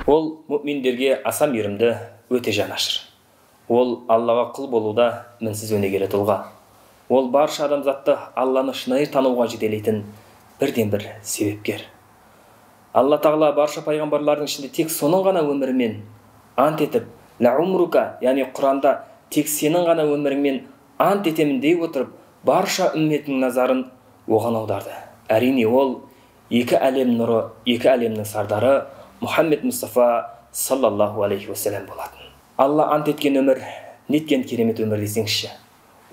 Ол мүминдерге аса мейірімді, өте жанашыр. Ол Аллаға құл болуда мінсіз өнегелі тұлға. Ол барша адамзатты Алланы шынайы тануға жетелейтін бірден бір себепкер. Алла Тағала барша пайғамбарлардың ішінде тек соның ғана өмірімен ант етіп, ла умрука, яғни Құранда тек сенің ғана өміріңмен ант етемін дей отырып, барша үмметінің назарын оған аударды. Әрине ол екі әлем нұры, екі әлемнің сардары Мұхаммед Мұстафа саллаллаху алейхи уассалам болатын. Алла ант еткен өмір, неткен керемет өмір десеңізші.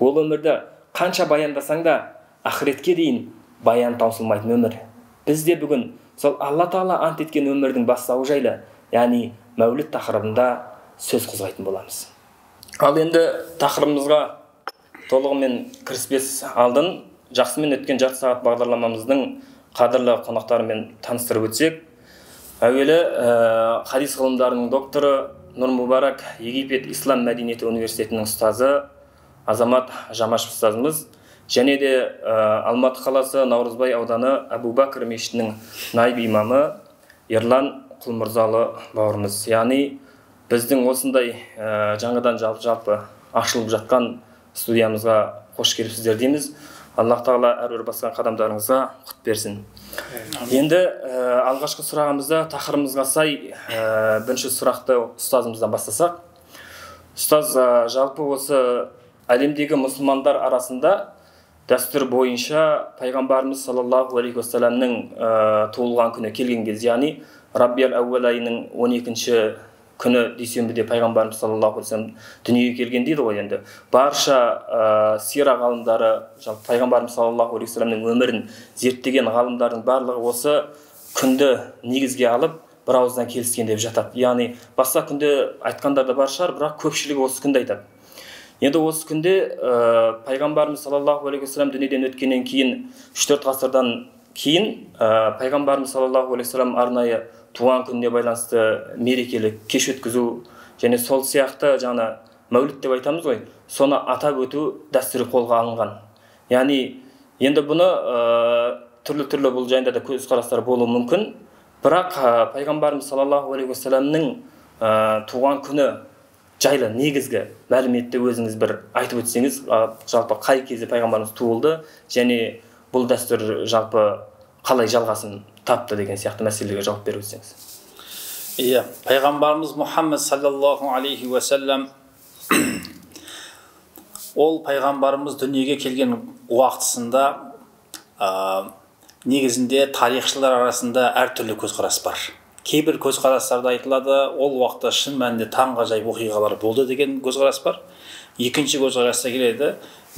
Ол өмірді қанша баяндасаң да, ақыретке дейін баян таусылмайтын өмір. Біз де бүгін сол Алла Тағала ант еткен өмірдің бастауы жайлы, яғни мәуліт тақырыбында сөз қозғайтын боламыз. Ал енді тақырыбымызға толығымен кіріспес алдын жақсымен өткен жарты сағат бағдарламамыздың қадірлі қонақтарымен таныстырып өтсек, әуелі хадис ғылымдарының докторы Нұр Мұбарак Египет Ислам мәдениеті университетінің ұстазы Азамат Жамашев ұстазымыз, және де Алматы қаласы Наурызбай ауданы Әбу Бәкір мешітінің найб имамы Ерлан Құлмырзалы бауырымыз. Яғни біздің осындай жаңадан жалпы ашылып жатқан студиямызға қош келіпсіздер дейміз. Аллах Тағала әрбір басқан қадамдарыңызға құт берсін. Енді алғашқы сұрағымызда тақырыбымызға сай бірінші сұрақты ұстазымыздан бастасақ. Ұстаз, жалпы осы әлемдегі мұсылмандар арасында дәстүр бойынша пайғамбарымыз саллаллаху алейхи уассаламның туылған күні келген кезде, яғни Раббиул Аувал айының 12-ші күні дүйсенбіде пайғамбарымыз саллаллаху алейхи уассалам дүниеге келген дейді ғой. Енді барша сира ғалымдары, жалпы пайғамбарымыз саллаллаху алейхи уассаламның өмірін зерттеген ғалымдардың барлығы осы күнді негізге алып бір ауыздан келіскен деп жатады. Яғни басқа күнде айтқандар да бар шығар, бірақ көпшілігі осы күнді айтады. Енді осы күнде пайғамбарымыз саллаллаху алейхи уассалам дүниеден өткеннен кейін 3-4 ғасырдан кейін пайғамбарымыз саллаллаху алейхи уассалам арнайы туған күніне байланысты мерекелік кеш өткізу және сол сияқты жаңа мәуліт деп айтамыз ғой, соны атап өту дәстүрі қолға алынған. Яғни енді бұны түрлі бұл жайында да көзқарастар болуы мүмкін, бірақ пайғамбарымыз саллаллаху алейхи уассаламның туған күні жайлы негізгі мәліметті өзіңіз бір айтып өтсеңіз, жалпы қай кезде пайғамбарымыз туылды және бұл дәстүр жалпы қалай жалғасын тапты деген сияқты мәселеге жауап беріп өтсеңіз. Иә, пайғамбарымыз Мұхаммед саллаллаху алейхи уассалам, ол пайғамбарымыз дүниеге келген уақытысында негізінде тарихшылар арасында әртүрлі көзқарас бар. Кейбір көзқарастарда айтылады, ол уақытта шын мәнінде таңғажайып оқиғалар болды деген көзқарас бар. Екінші көзқарасқа келеді,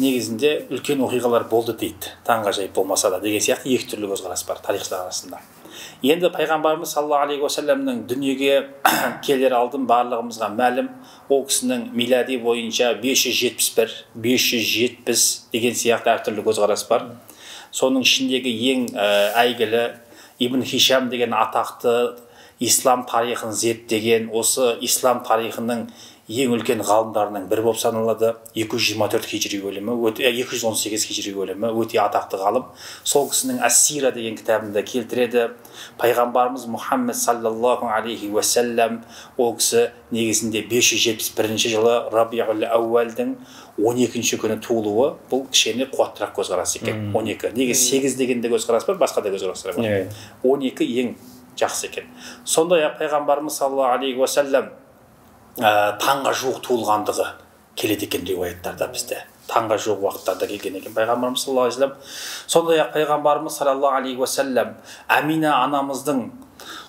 негізінде үлкен оқиғалар болды дейді, таңғажайып болмаса да деген сияқты екі түрлі көзқарас бар тарихшылар арасында. Енді пайғамбарымыз саллаллаху алейхи уассаламның дүниеге келер алдын барлығымызға мәлім, ол кісінің милади бойынша 571, 570 деген сияқты әртүрлі көзқарас бар. Соның ішіндегі ең әйгілі Ибн Хишам деген атақты ислам тарихын зерттеген, осы ислам тарихының ең үлкен ғалымдарының бірі болып саналады. 224 хижри өлімі, 218 хижри өлімі, өте атақты ғалым. Сол кісінің Ас-Сира деген кітабында келтіреді. Пайғамбарымыз Мұхаммед саллаллаху алейхи уассалам, ол кісі негізінде 571 жылы Рабиул Аувалдың 12-ші күні туылуы, бұл кішкене қуаттырақ көзқарас екен. 12. Негізі 8 деген де көзқарас бар, басқа да көзқарастар бар. 12 ең жақсы екен. Сондай-ақ пайғамбарымыз саллаллаху алейхи уассалам таңға жуық туылғандығы келеді екен риуаяттарда бізде. Таңға жуық уақыттарда келген екен пайғамбарымыз саллаллаху алейхи уассалам. Сондай-ақ пайғамбарымыз саллаллаху алейхи уассалам Амина анамыздың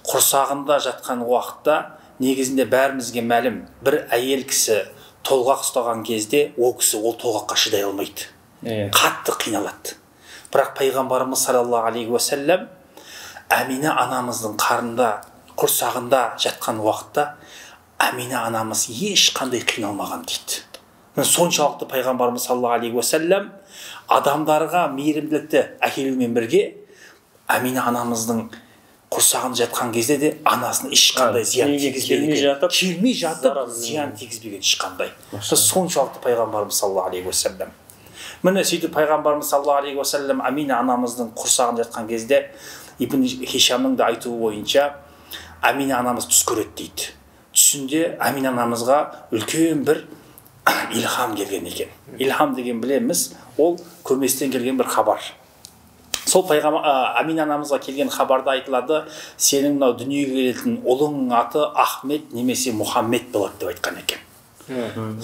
құрсағында жатқан уақытта негізінде бәрімізге мәлім, бір әйел кісі толғақ ұстаған кезде ол кісі ол толғаққа шыдай алмайды. Қатты қиналады. Бірақ пайғамбарымыз саллаллаху алейхи уассалам Амина анамыздың қарында, құрсағында жатқан уақытта Амина анамыз ешқандай қиналмаған дейді. Соншалықты пайғамбарымыз саллаллаху алейхи уассалам адамдарға мейірімділікті әкелумен бірге Амина анамыздың құрсағында жатқан кезде де анасына ешқандай зиян тигізбеген. Келмей жатып зиян тигізбеген ешқандай. Соншалықты пайғамбарымыз саллаллаху алейхи уассалам. Міне сөйтіп пайғамбарымыз саллаллаху алейхи уассалам Амина анамыздың құрсағында жатқан кезде Ибн Хишамның да айтуы бойынша Әмина анамыз түс көреді дейді. Түсінде Әмина анамызға үлкен бір илхам келген екен. Илхам деген білеміз, ол көрместен келген бір хабар. Сол Әмина анамызға келген хабарда айтылады, сенің мынау дүниеге келетін ұлың аты Ахмет немесе Мұхаммед болады деп айтқан екен.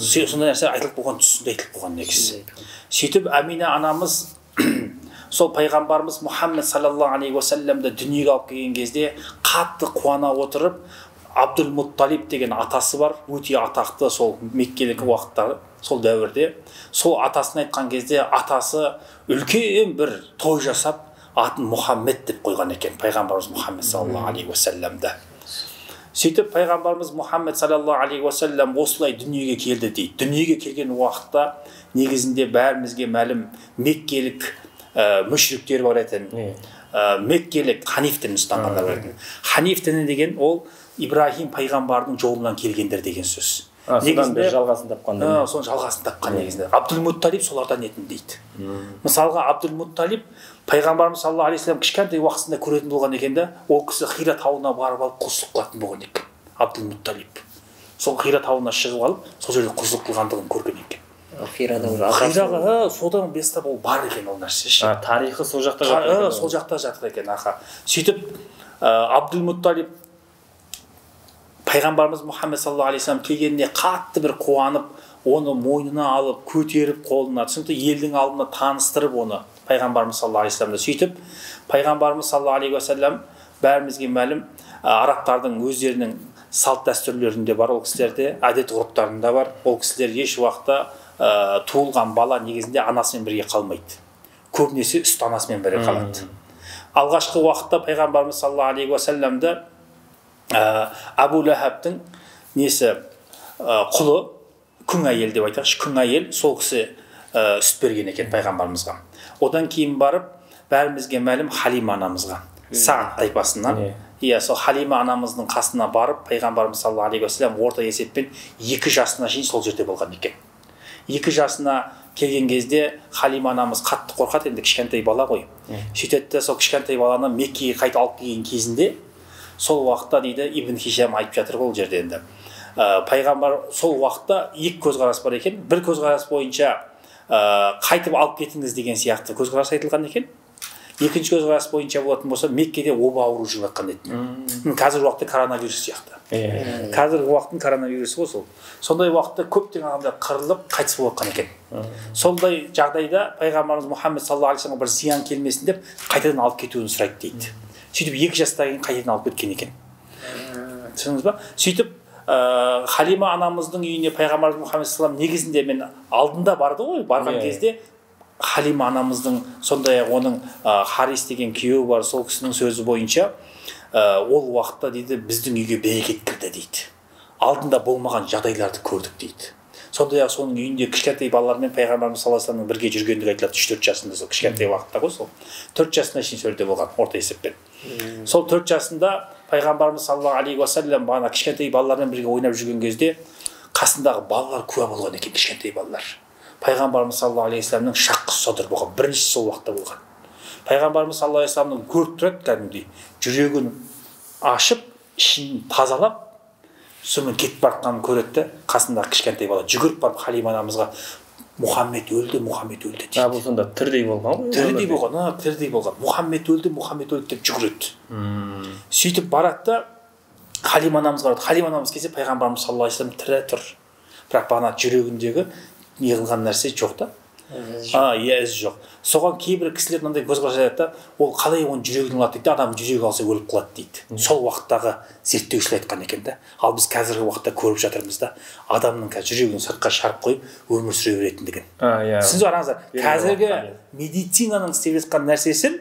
Сондай нәрсе айтылып болған, түсінде айтылып болған негізі. Сөйтіп Әмина анамыз сол пайғамбарымыз Мұхаммед саллаллаху алейхи уассаламды дүниеге алып келген кезде қатты қуана отырып, Абдул-Мутталиб деген атасы бар, өте атақты сол Меккелік уақыттағы, сол дәуірде. Сол атасын айтқан кезде атасы үлкен бір той жасап, атын Мұхаммед деп қойған екен, пайғамбарымыз Мұхаммед саллаллаху алейхи уассаламды. Сөйтіп пайғамбарымыз Мұхаммед саллаллаху алейхи уассалам осылай дүниеге келді дейді. Дүниеге келген уақытта негізінде бәрімізге мәлім Меккелік мүшриктер бар етін. Меккелік Ханиф дінін ұстанғандар бар етін. Ханиф діні деген ол Ибрахим пайғамбардың жолынан келгендер деген сөз. Негізінде жалғасын тапқан. Соның жалғасын тапқан негізінде. Абдул-Мутталиб солардан етін дейді. Мысалға Абдул-Мутталиб пайғамбарымыз саллаллаху алейхи вассалам кішкентай уақытында көретін болған екен да, ол кісі Хира тауына барып алып құлшылық қылатын болған екен. Абдул-Мутталиб. Сол Хира тауына шығып алып, сол жерде құлшылық қылғандығын көрген екен. Хираға содан бастап ол бар екен ол нәрсе. Тарихы сол жақта жатыр. Сол жақта жатыр екен. Сөйтіп Абдул-Мутталиб пайғамбарымыз Мұхаммед саллаллаху алейхи вассалам келгеніне қатты бір қуанып, оны мойнына алып, көтеріп қолына, түсінікті елдің алдына таныстырып оны пайғамбарымыз саллаллаху алейхи вассаламды. Сөйтіп пайғамбарымыз саллаллаху алейхи вассалам бәрімізге мәлім, арабтардың өздерінің салт дәстүрлерінде бар, ол кісілерде әдет ғұрыптарында бар. Ол кісілер еш уақытта туылған бала негізінде анасымен бірге қалмайды. Көбінесе үсті анасымен бірге қалады. Алғашқы уақытта пайғамбарымыз саллаллаху алейхи вассаламды Абу Лахабтың несі құлы, күң әйел деп айтайықшы, күң әйел сол кісі сүт берген екен пайғамбарымызға. Одан кейін барып бәрімізге мәлім Халима анамызға, Саад тайпасынан. Сол Халима анамыздың қасына барып пайғамбарымыз саллаллаху алейхи вассалам орта есеппен 2 жасына шейін сол жерде болған екен. 2 жасына келген кезде Халима анамыз қатты қорқады, енді кішкентай бала ғой. Сөйтеді, сол кішкентай баланы Меккеге қайта алып келген кезінде сол уақытта дейді Ибн Хишам айтып жатыр ол жерде енді. Пайғамбар сол уақытта 2 көзқарас бар екен. Бір көзқарас бойынша қайтып алып кетіңіз деген сияқты көзқарас айтылған екен. Екінші көзқарас бойынша болатын болса Меккеде оба ауру жүріп жатқан еді. Қазіргі уақытта коронавирус сияқты. Қазіргі уақыттың коронавирусы ғой сол. Сондай уақытта көптеген адамдар қырылып қайтыс болып жатқан екен. Сондай жағдайда пайғамбарымыз Мұхаммед саллаллаху алейхи вассаламға бір зиян келмесін деп қайтадан алып кетуін сұрайды дейді. Сөйтіп 2 жастан кейін қайтадан алып кеткен екен. Түсіндіңіз ба? Сөйтіп Халима анамыздың үйіне пайғамбарымыз Мұхаммед саллаллаху алейхи вассалам негізінде мен алдында барды ғой, барған кезде Халима анамыздың сондай оның Харис деген күйеуі бар, сол кісінің сөзі бойынша ол уақытта дейді біздің үйге берекет кірді дейді. Алдында болмаған жағдайларды көрдік дейді. Сондай-ақ соның үйінде кішкентай балалармен пайғамбарымыз саллаллаху алейхи вассаламның бірге жүргендігі айтылады. 3-4 жасында сол кішкентай уақытта ғой сол. 4 жасына шейін сол жерде болған орта есеппен. Сол 4 жасында пайғамбарымыз саллаллаху алейхи вассалам бағана кішкентай балалармен бірге ойнап жүрген кезде қасындағы балалар куә болған екен, кішкентай балалар. Пайғамбарымыз саллаллаху алейхи вассаламның шаққысы содыр болған, бірінші сол уақытта болған. Пайғамбарымыз саллаллаху алейхи вассаламның көріп тұрады кәдімгідей жүрегін ашып, ішін тазалап, сонымен кетіп бартқанын көреді де, қасындағы кішкентай бала жүгіріп барып Халима анамызға Мұхаммед өлді, Мұхаммед өлді дейді. Бұл сонда тірдей болған ғой? Тірдей болған, тірдей болған. Мұхаммед өлді, Мұхаммед өлді деп жүгіреді. Сөйтіп барады да Халима анамызға барады. Халима анамыз келсе пайғамбарымыз саллаллаху алейхи вассалам тірі тұр. Бірақ бағана жүрегіндегі неғылған нәрсе жоқ та. Із жоқ. Соған кейбір кісілер мынандай көзқарас айтады да, ол қалай оның жүрегін алады дейді, адам жүрегі алса өліп қалады дейді. Сол уақыттағы зерттеушілер айтқан екен да. Ал біз қазіргі уақытта көріп жатырмыз да, адамның жүрегін сыртқа шығарып қойып өмір сүре беретіндігін. Сіз қараңыздар, қазіргі медицинаның істеп жатқан нәрсесін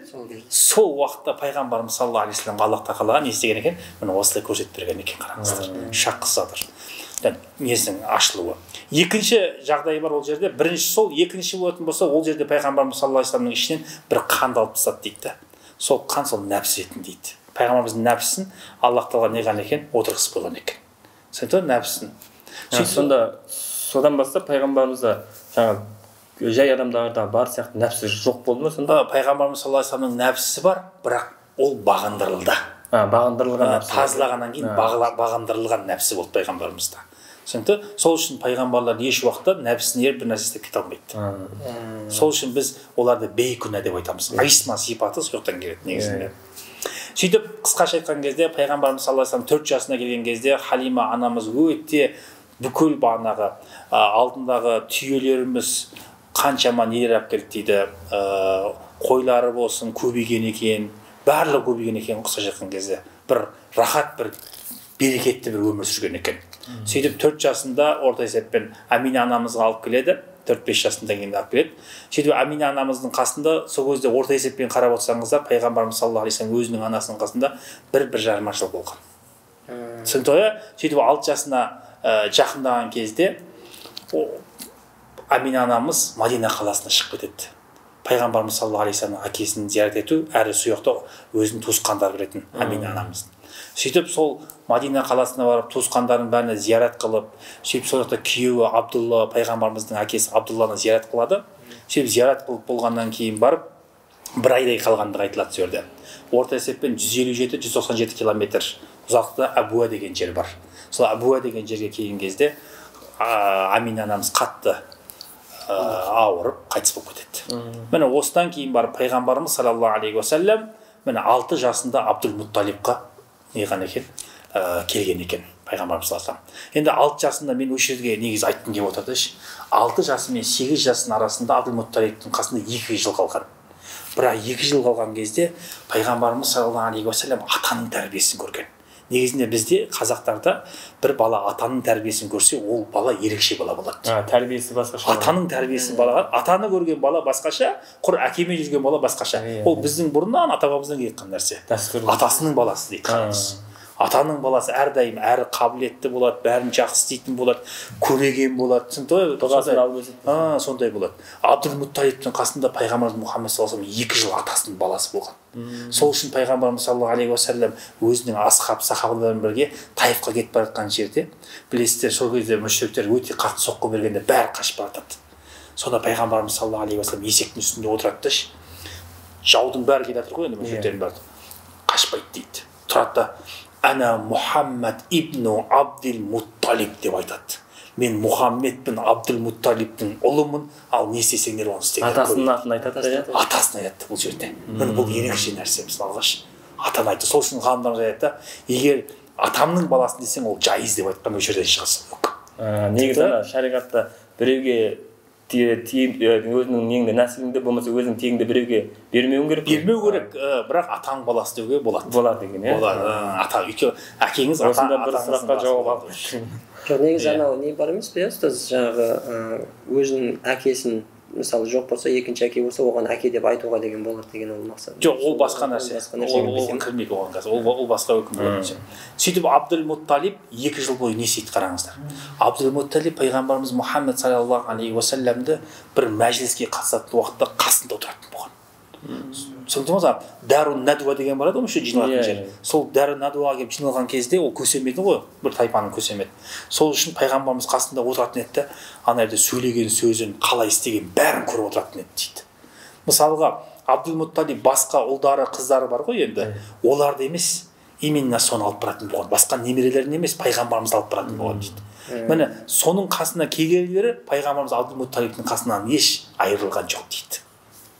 сол уақытта пайғамбарымыз саллаллаху алейхи вассаламға Аллах тағала не істеген екен? Міне осылай көрсетіп берген екен, қараңыздар. Шаққы садыр. Несінің ашылуы. Екінші жағдай бар ол жерде. Бірінші сол, екінші болатын болса, ол жерде пайғамбарымыз саллаллаху алейхи вассаламның ішінен бір қанды алып тастады дейді. Сол қан сол нәпсі етін дейді. Пайғамбарымыздың нәпсісін Аллах тағала не қылған екен? Отырғызып қойған екен. Түсінді ме? Нәпсісін. Сонда содан бастап пайғамбарымызда жаңағы жай адамдарда бар сияқты нәпсі жоқ болды ма сонда? Пайғамбарымыз саллаллаху алейхи вассаламның нәпсісі бар, бірақ ол бағындырылды. Бағындырылған нәпсі. Тазалағаннан кейін бағындырылған нәпсі болды пайғамбарымызда. Түсінікті? Сол үшін пайғамбарлар еш уақытта нәпсісін еріп бір нәрсе істеп кете алмайды. Сол үшін біз оларды бейкүнә деп айтамыз. Айсма сипаты сол жақтан келеді негізінде. Сөйтіп қысқаша айтқан кезде пайғамбарымыз саллаллаху алейхи вассалам 4 жасына келген кезде Халима анамыз өте бүкіл бағанағы алдындағы түйелеріміз қаншама нелер алып келді дейді, қойлары болсын көбейген екен, барлығы көбейген екен. Қысқаша айтқан кезде бір рахат, бір берекетті бір өмір сүрген екен. Сөйтіп 4 жасында орта есеппен Амина анамызға алып келеді, 4-5 жасында кейін алып келеді. Сөйтіп Амина анамыздың қасында сол кезде орта есеппен қарап отырсаңыздар, пайғамбарымыз саллаллаху алейхи вассалам өзінің анасының қасында 1-1,5 жыл болған. Түсінікті? Сөйтіп 6 жасына жақындаған кезде Амина анамыз Мадина қаласына шығып кетеді. Пайғамбарымыз саллаллаху алейхи вассалам әкесін зиярат ету, әрі сол жақта өзінің туысқандары білетін Амина анамыз. Сөйтіп сол Мадина қаласына барып туысқандарын бәріне зиярат қылып, сөйтіп сол жақта күйеуі Абдулла, пайғамбарымыздың әкесі Абдулланы зиярат қылады. Сөйтіп зиярат қылып болғаннан кейін барып бір айдай қалғандығы айтылады сол жерде. Орта есеппен 157-197 километр ұзақтықта Абуа деген жер бар. Сол Абуа деген жерге келген кезде Амина анамыз қатты ауырып қайтыс болып кетеді. Міне осыдан кейін барып пайғамбарымыз саллаллаху алейхи уассалам міне 6 жасында Абдул-Мутталибқа неған екен, келген екен пайғамбарымыз саллаллаху алейхи вассалам. Енді 6 жасында мен осы жерге негізі айтқым келіп отырды. 6 жасы мен 8 жасының арасында Абдул-Мутталибтің қасында 2 жыл қалған. Бірақ 2 жыл қалған кезде пайғамбарымыз саллаллаху алейхи уассалам атаның тәрбиесін көрген. Негізінде бізде қазақтарда бір бала атаның тәрбиесін көрсе, ол бала ерекше бала болады. Тәрбиесі басқаша. Атаның тәрбиесі балаға, атаны көрген бала басқаша, құр әкемен жүрген бала басқаша. Ол біздің бұрыннан ата-бабамыздан келген нәрсе. Атасының баласы дейді қанымыз. Атаның баласы әрдайым әрі қабілетті болады, бәрін жақсы істейтін болады, көреген болады. Сондай болады. Абдул-Мутталибтің қасында пайғамбарымыз Мұхаммед саллаллаху алейхи вассалам 2 жыл атасының баласы болған. Сол үшін пайғамбарымыз саллаллаху алейхи уассалам өзінің сахабаларымен бірге Таифқа кетіп бара жатқан жерде, білесіздер, сол кезде мүшриктер өте қатты соққы бергенде бәрі қашып бара жатады. Сонда пайғамбарымыз саллаллаху алейхи уассалам есектің үстінде отырады да, жаудың бәрі келе жатыр ғой енді, мүшриктердің бәрі қашпайды дейді. Тұрады да Ана Мұхаммад ибну Абдул-Мутталиб деп айтады. Мен Мұхаммедпін, Абдул-Мутталибтің ұлымын, ал не істесеңдер оны істеңдер. Атасының атын айтады. Атасын айтады бұл жерде. Міне бұл ерекше нәрсе мысалы алғаш. Атаны айтты. Сол үшін ғалымдар айтады, егер атамның баласын десең, ол жайыз деп айтқан ол жерден шығасың жоқ. Негізі шариғатта біреуге өзінің неңді нәсіліңді болмаса өзінің тегіңді біреуге бермеуің керек. Бермеу керек, бірақ атаң баласы деуге болады. Болады деген, иә. Болады. Әкеңіз осында бір сұраққа жауап алып. Жоқ, негізі анау не бар емес пе, ұстаз, жаңағы өзінің әкесін мысалы жоқ болса, екінші әке болса, оған әке деп айтуға деген болады деген ол мақсат. Жоқ, ол басқа нәрсе. Ол кірмейді оған қазір. Ол басқа өкім болады. Сөйтіп Абдул-Мутталиб 2 жыл бойы не істейді қараңыздар. Абдул-Мутталиб пайғамбарымыз Мұхаммед саллаллаху алейхи уассаламды бір мәжіліске қатысатын уақытта қасында отыратын болған. Түсіндіңіз ба? Дарун Надуа деген бар еді ғой, жиналатын жер. Сол Дарун Надуаға келіп жиналған кезде ол көсемеді ғой, бір тайпаның көсемеді. Сол үшін пайғамбарымыз қасында отыратын еді, ана жерде сөйлеген сөзін, қалай істеген бәрін көріп отыратын еді дейді. Мысалға, Абдул-Мутталиб басқа ұлдары, қыздары бар ғой енді, оларды емес, именно соны алып баратын болған. Басқа немерелерін емес, пайғамбарымыз алып баратын болған дейді. Міне, соның қасына келгендері пайғамбарымыз Абдул-Мутталибтің қасынан еш айырылған жоқ дейді.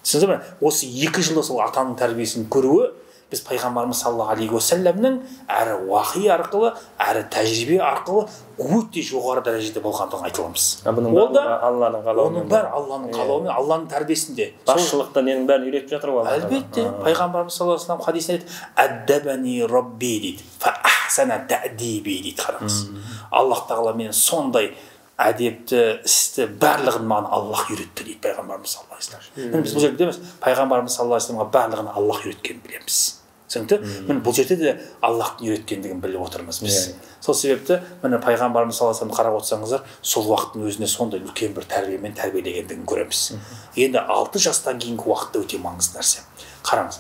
Түсіндіңіз бе? Осы 2 жылда сол атаның тәрбиесін көруі біз пайғамбарымыз саллаллаху алейхи уассаламның әрі уахи арқылы, әрі тәжірибе арқылы өте жоғары дәрежеде болғандығын айта аламыз. Ол да Алланың қалауымен. Оның бәрі Алланың қалауымен, Алланың тәрбиесінде. Басшылықта ненің бәрін үйретіп жатыр ғой. Әлбетте, пайғамбарымыз саллаллаху алейхи вассалам хадисінде айтады: "Аддабани Рабби" дейді. "Фа ахсана таъдиби" дейді. Қараңыз. Аллах тағала мені сондай әдепті істі барлығын маған Аллах үйретті дейді пайғамбарымыз саллаллаху алейхи вассалам. Біз бұл жерде білеміз, пайғамбарымыз саллаллаху алейхи вассаламға барлығын Аллах үйреткенін білеміз. Түсінікті? Міне бұл жерде де Аллахтың үйреткендігін біліп отырмыз біз. Сол себепті міне пайғамбарымыз саллаллаху алейхи вассаламды қарап отырсаңыздар, сол уақыттың өзіне сондай үлкен бір тәрбиемен тәрбиелегендігін көреміз. Енді 6 жастан кейінгі уақытта өте маңызды нәрсе. Қараңыз.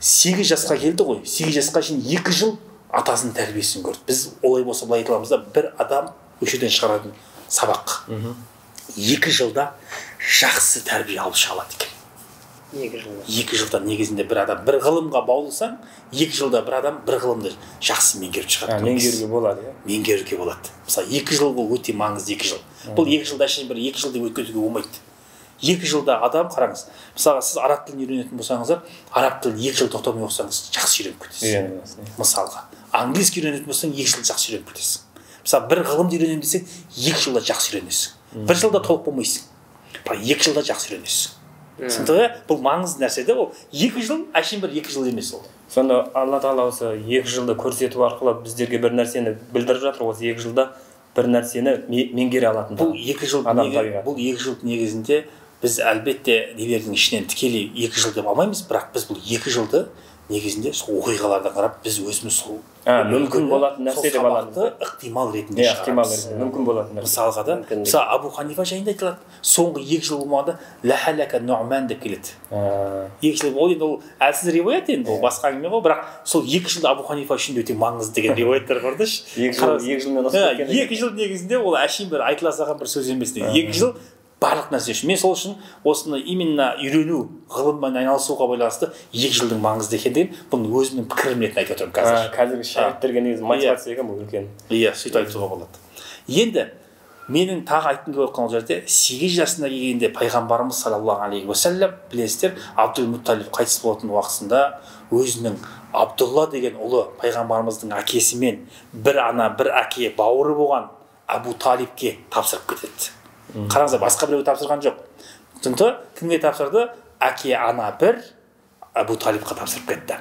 8 жасқа келді ғой. 8 жасқа шейін 2 жыл атасының тәрбиесін көрді. Біз олай болса былай айта аламыз да, бір адам өшеден шығаратын сабақ 2 жылда жақсы тәрбие алып шыға алады екен. 2 жылда негізінде бір адам бір ғылымға баулысаң, 2 жылда бір адам бір ғылымды жақсы меңгеріп шығады. Меңгеруге болады, иә. Меңгеруге болады. Мысалы 2 жыл бұл өте маңызды 2 жыл. Бұл 2 жылда ішінде бір 2 жылды өткізуге болмайды. 2 жылда адам қараңыз. Мысалы сіз араб тілін үйренетін болсаңыздар, араб тілін 2 жыл тоқтамай оқысаңыз жақсы үйреніп кетесіз. Мысалға, английский үйренетін болсаң 2 жылда жақсы үйреніп кетесің. Мысалы бір ғылымды үйренемін десең 2 жылда жақсы үйренесің. 1 жылда толық болмайсың. Бірақ 2 жылда жақсы үйренесің. Түсіндің бе? Бұл маңызды нәрсе де ол. 2 жыл, әшейін бір 2 жыл емес ол. Сонда Алла Тағала осы 2 жылды көрсету арқылы біздерге бір нәрсені білдіріп жатыр. Осы 2 жылда бір нәрсені меңгере алатын. Бұл 2 жыл негізінде біз әлбетте нелердің ішінен тікелей 2 жыл деп алмаймыз, бірақ біз бұл 2 жылды негізінде сол оқиғалардан қарап біз өзіміз сол мүмкін болатын нәрсе деп аламыз. Ықтимал ретінде шығарамыз. Мүмкін болатын нәрсе. Мысалға да, мысалы Абу Ханифа жайында айтылады. Соңғы 2 жыл болмағанда лахалака Нуъман деп келеді. 2 жыл ол енді ол әлсіз риуаят енді, ол басқа әңгіме ғой, бірақ сол 2 жылда Абу Ханифа үшін өте маңызды деген риуаяттар бар да. 2 жылмен осып кеткен. 2 жыл негізінде ол әшейін бір айтыла салған бір сөз емес. 2 жыл барлық нәрсе үшін. Мен сол үшін осыны именно үйрену, ғылыммен айналысуға байланысты 2 жылдың маңызды екендігін бұның өзімнің пікірім ретінде айтып отырмын қазір. Қазіргі шәкірттерге негізі мотивация екен бұл үлкен. Иә, сөйтіп айтуға болады. Енді менің тағы айтқым келіп отқан жерде 8 жасына келгенде пайғамбарымыз саллаллаху алейхи уассалам, білесіздер, Абдул-Мутталиб қайтыс болатын уақытында өзінің Абдулла деген ұлы пайғамбарымыздың әкесімен бір ана бір әке бауыры болған Абу Талибке тапсырып кетеді. Қараңыздар, басқа біреу тапсырған жоқ. Түсінді? Кімге тапсырды? Әке, ана бір, Абу Талибқа тапсырып кетті.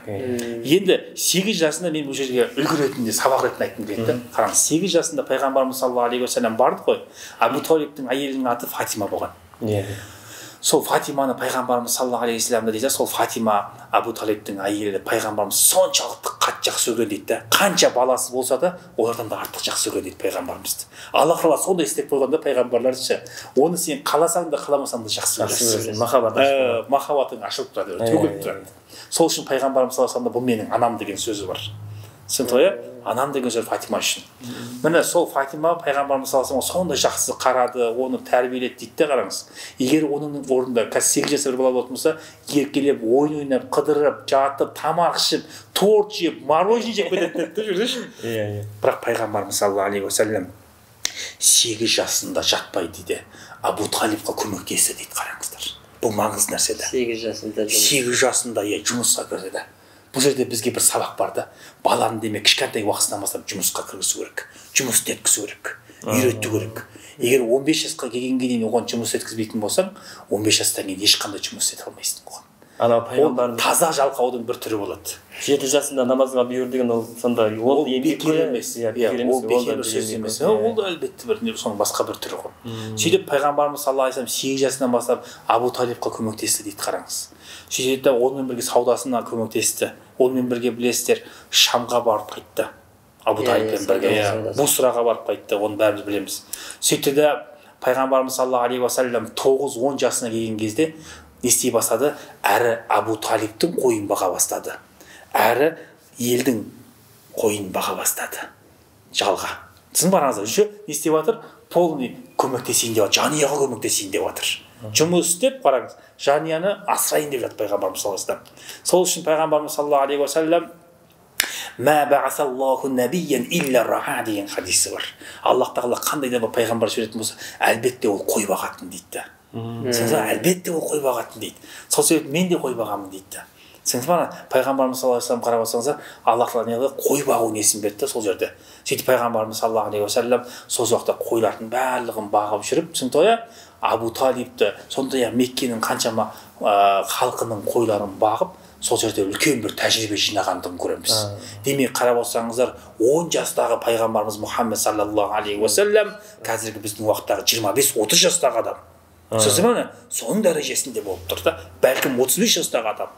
Енді 8 жасында мен бұл жерге үлгі ретінде, сабақ ретінде айтқым келді. Қараңыз, 8 жасында пайғамбарымыз саллаллаху алейхи уассалам барды ғой. Абу Талибтің әйелінің аты Фатима болған. Сол Фатиманы пайғамбарымыз саллаллаху алейхи уассаламда дейді, сол Фатима Абу Талибтің әйелі пайғамбарымыз соншалықты қатты жақсы көрген дейді. Қанша баласы болса да, олардан да артық жақсы көрген дейді пайғамбарымызды. Алла Тағала сондай істеп қойғанда пайғамбарларынша, оны сен қаласаң да қаламасаң да жақсы көресің. Махаббатың ашылып тұрады, төгіліп тұрады. Сол үшін пайғамбарымыз саллаллаху алейхи уассаламда бұл менің анам деген сөзі бар. Түсінді ғой? Анам деген сөз Фатима үшін. Міне сол Фатима пайғамбарымыз саллаллаху алейхи уассалам сондай жақсы қарады, оны тәрбиеледі дейді де. Қараңыз. Егер оның орнында қазір 8 жасар бала болатын болса, еркелеп, ойын ойнап, қыдырып, жатып, тамақ ішіп, торт жеп, мороженое жеп кетеді деп жүрсінші. Бірақ пайғамбарымыз саллаллаху алейхи уассалам 8 жасында жатпай дейді, Абу Талибқа көмектесті дейді. Қараңыздар. Бұл маңызды нәрсе де. 8 жасында жұмысқа кірді. Бұл жерде бізге бір сабақ бар да, баланы демек кішкентай уақытынан бастап жұмысқа кіргізу керек, жұмыс істеткізу керек, үйрету керек. Егер 15 жасқа келгенге дейін оған жұмыс еткізбейтін болсаң, 15 жастан кейін ешқандай жұмыс істете алмайсың оған. Ана пайғамбар таза жалқаудың бір түрі болады. 7 жасында намазға бұйыр деген ол сонда ол бекер емес. Ол бекер сөз емес. Ол да әлбетте бір соның басқа бір түрі ғой. Сөйтіп пайғамбарымыз саллаллаху алейхи уассалам 8 жасынан бастап Абу Талибқа көмектесті дейді. Қараңыз. Сөйтіп онымен бірге саудасына көмектесті. Онымен бірге білесіздер Шамға барып қайтты. Абу Талибпен бірге Бусраға барып қайтты. Оны бәріміз білеміз. Сөйтті де пайғамбарымыз саллаллаху алейхи уассалам 9-10 жасына келген кезде не істей бастады? Әрі Абу Талибтің қойын баға бастады. Әрі елдің қойын баға бастады. Жалға. Сіздің бараңыздар, үші не істеп жатыр? Полный көмектесейін деп жатыр. Жанұяға көмектесейін деп жатыр. Жұмыс істеп, қараңыз, жанұяны асырайын деп жатыр пайғамбарымыз саллаллаху алейхи уассалам. Сол үшін пайғамбарымыз саллаллаху алейхи уассалам Ма баасаллаху набиян илля раха деген хадисі бар. Аллах Тағала қандай да бір пайғамбар жіберетін болса, әлбетте ол қой бағатын дейді. Әлбетте ол қой бағатын дейді. Сол себепті мен де қой бағамын дейді. Сіз бана пайғамбарымыз саллаллаху алейхи уассалам қарап отырсаңыздар, Аллах Тағала қой бағу несін берді сол жерде. Сөйтіп пайғамбарымыз саллаллаху алейхи уассалам сол уақытта қойлардың барлығын бағып жүріп, түсінді, Абу Талибті, сондай-ақ Меккенің қаншама халқының қойларын бағып, сол жерде үлкен бір тәжірибе жинағандығын көреміз. Демек қарап отырсаңыздар, 10 жастағы пайғамбарымыз Мұхаммед саллаллаху алейхи уассалам қазіргі біздің уақыттағы 25-30 жастағы адам. Соның дәрежесінде болып тұр да, бәлкім 35 жастағы адам.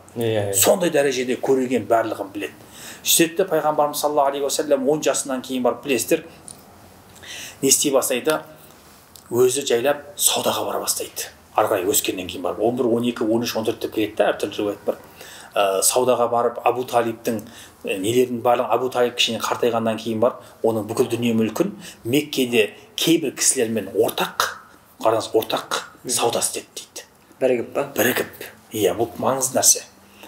Сондай дәрежеде көреген барлығын біледі. Сөйтті пайғамбарымыз саллаллаху алейхи уассалам 10 жасынан кейін барып білесіздер, не істей бастайды? Өзі жайлап саудаға бара бастайды. Арғай өскеннен кейін барып 11, 12, 13, 14 деп келеді, әртүрлі риуаят бар. Саудаға барып Абу Талибтің нелердің барлығын, Абу Талиб кішкене қартайғаннан кейін барып, оның бүкіл дүние мүлкін Меккеде кейбір кісілермен ортақ сауда істеді дейді. Бірігіп па? Бірігіп. Иә, бұл маңызды нәрсе.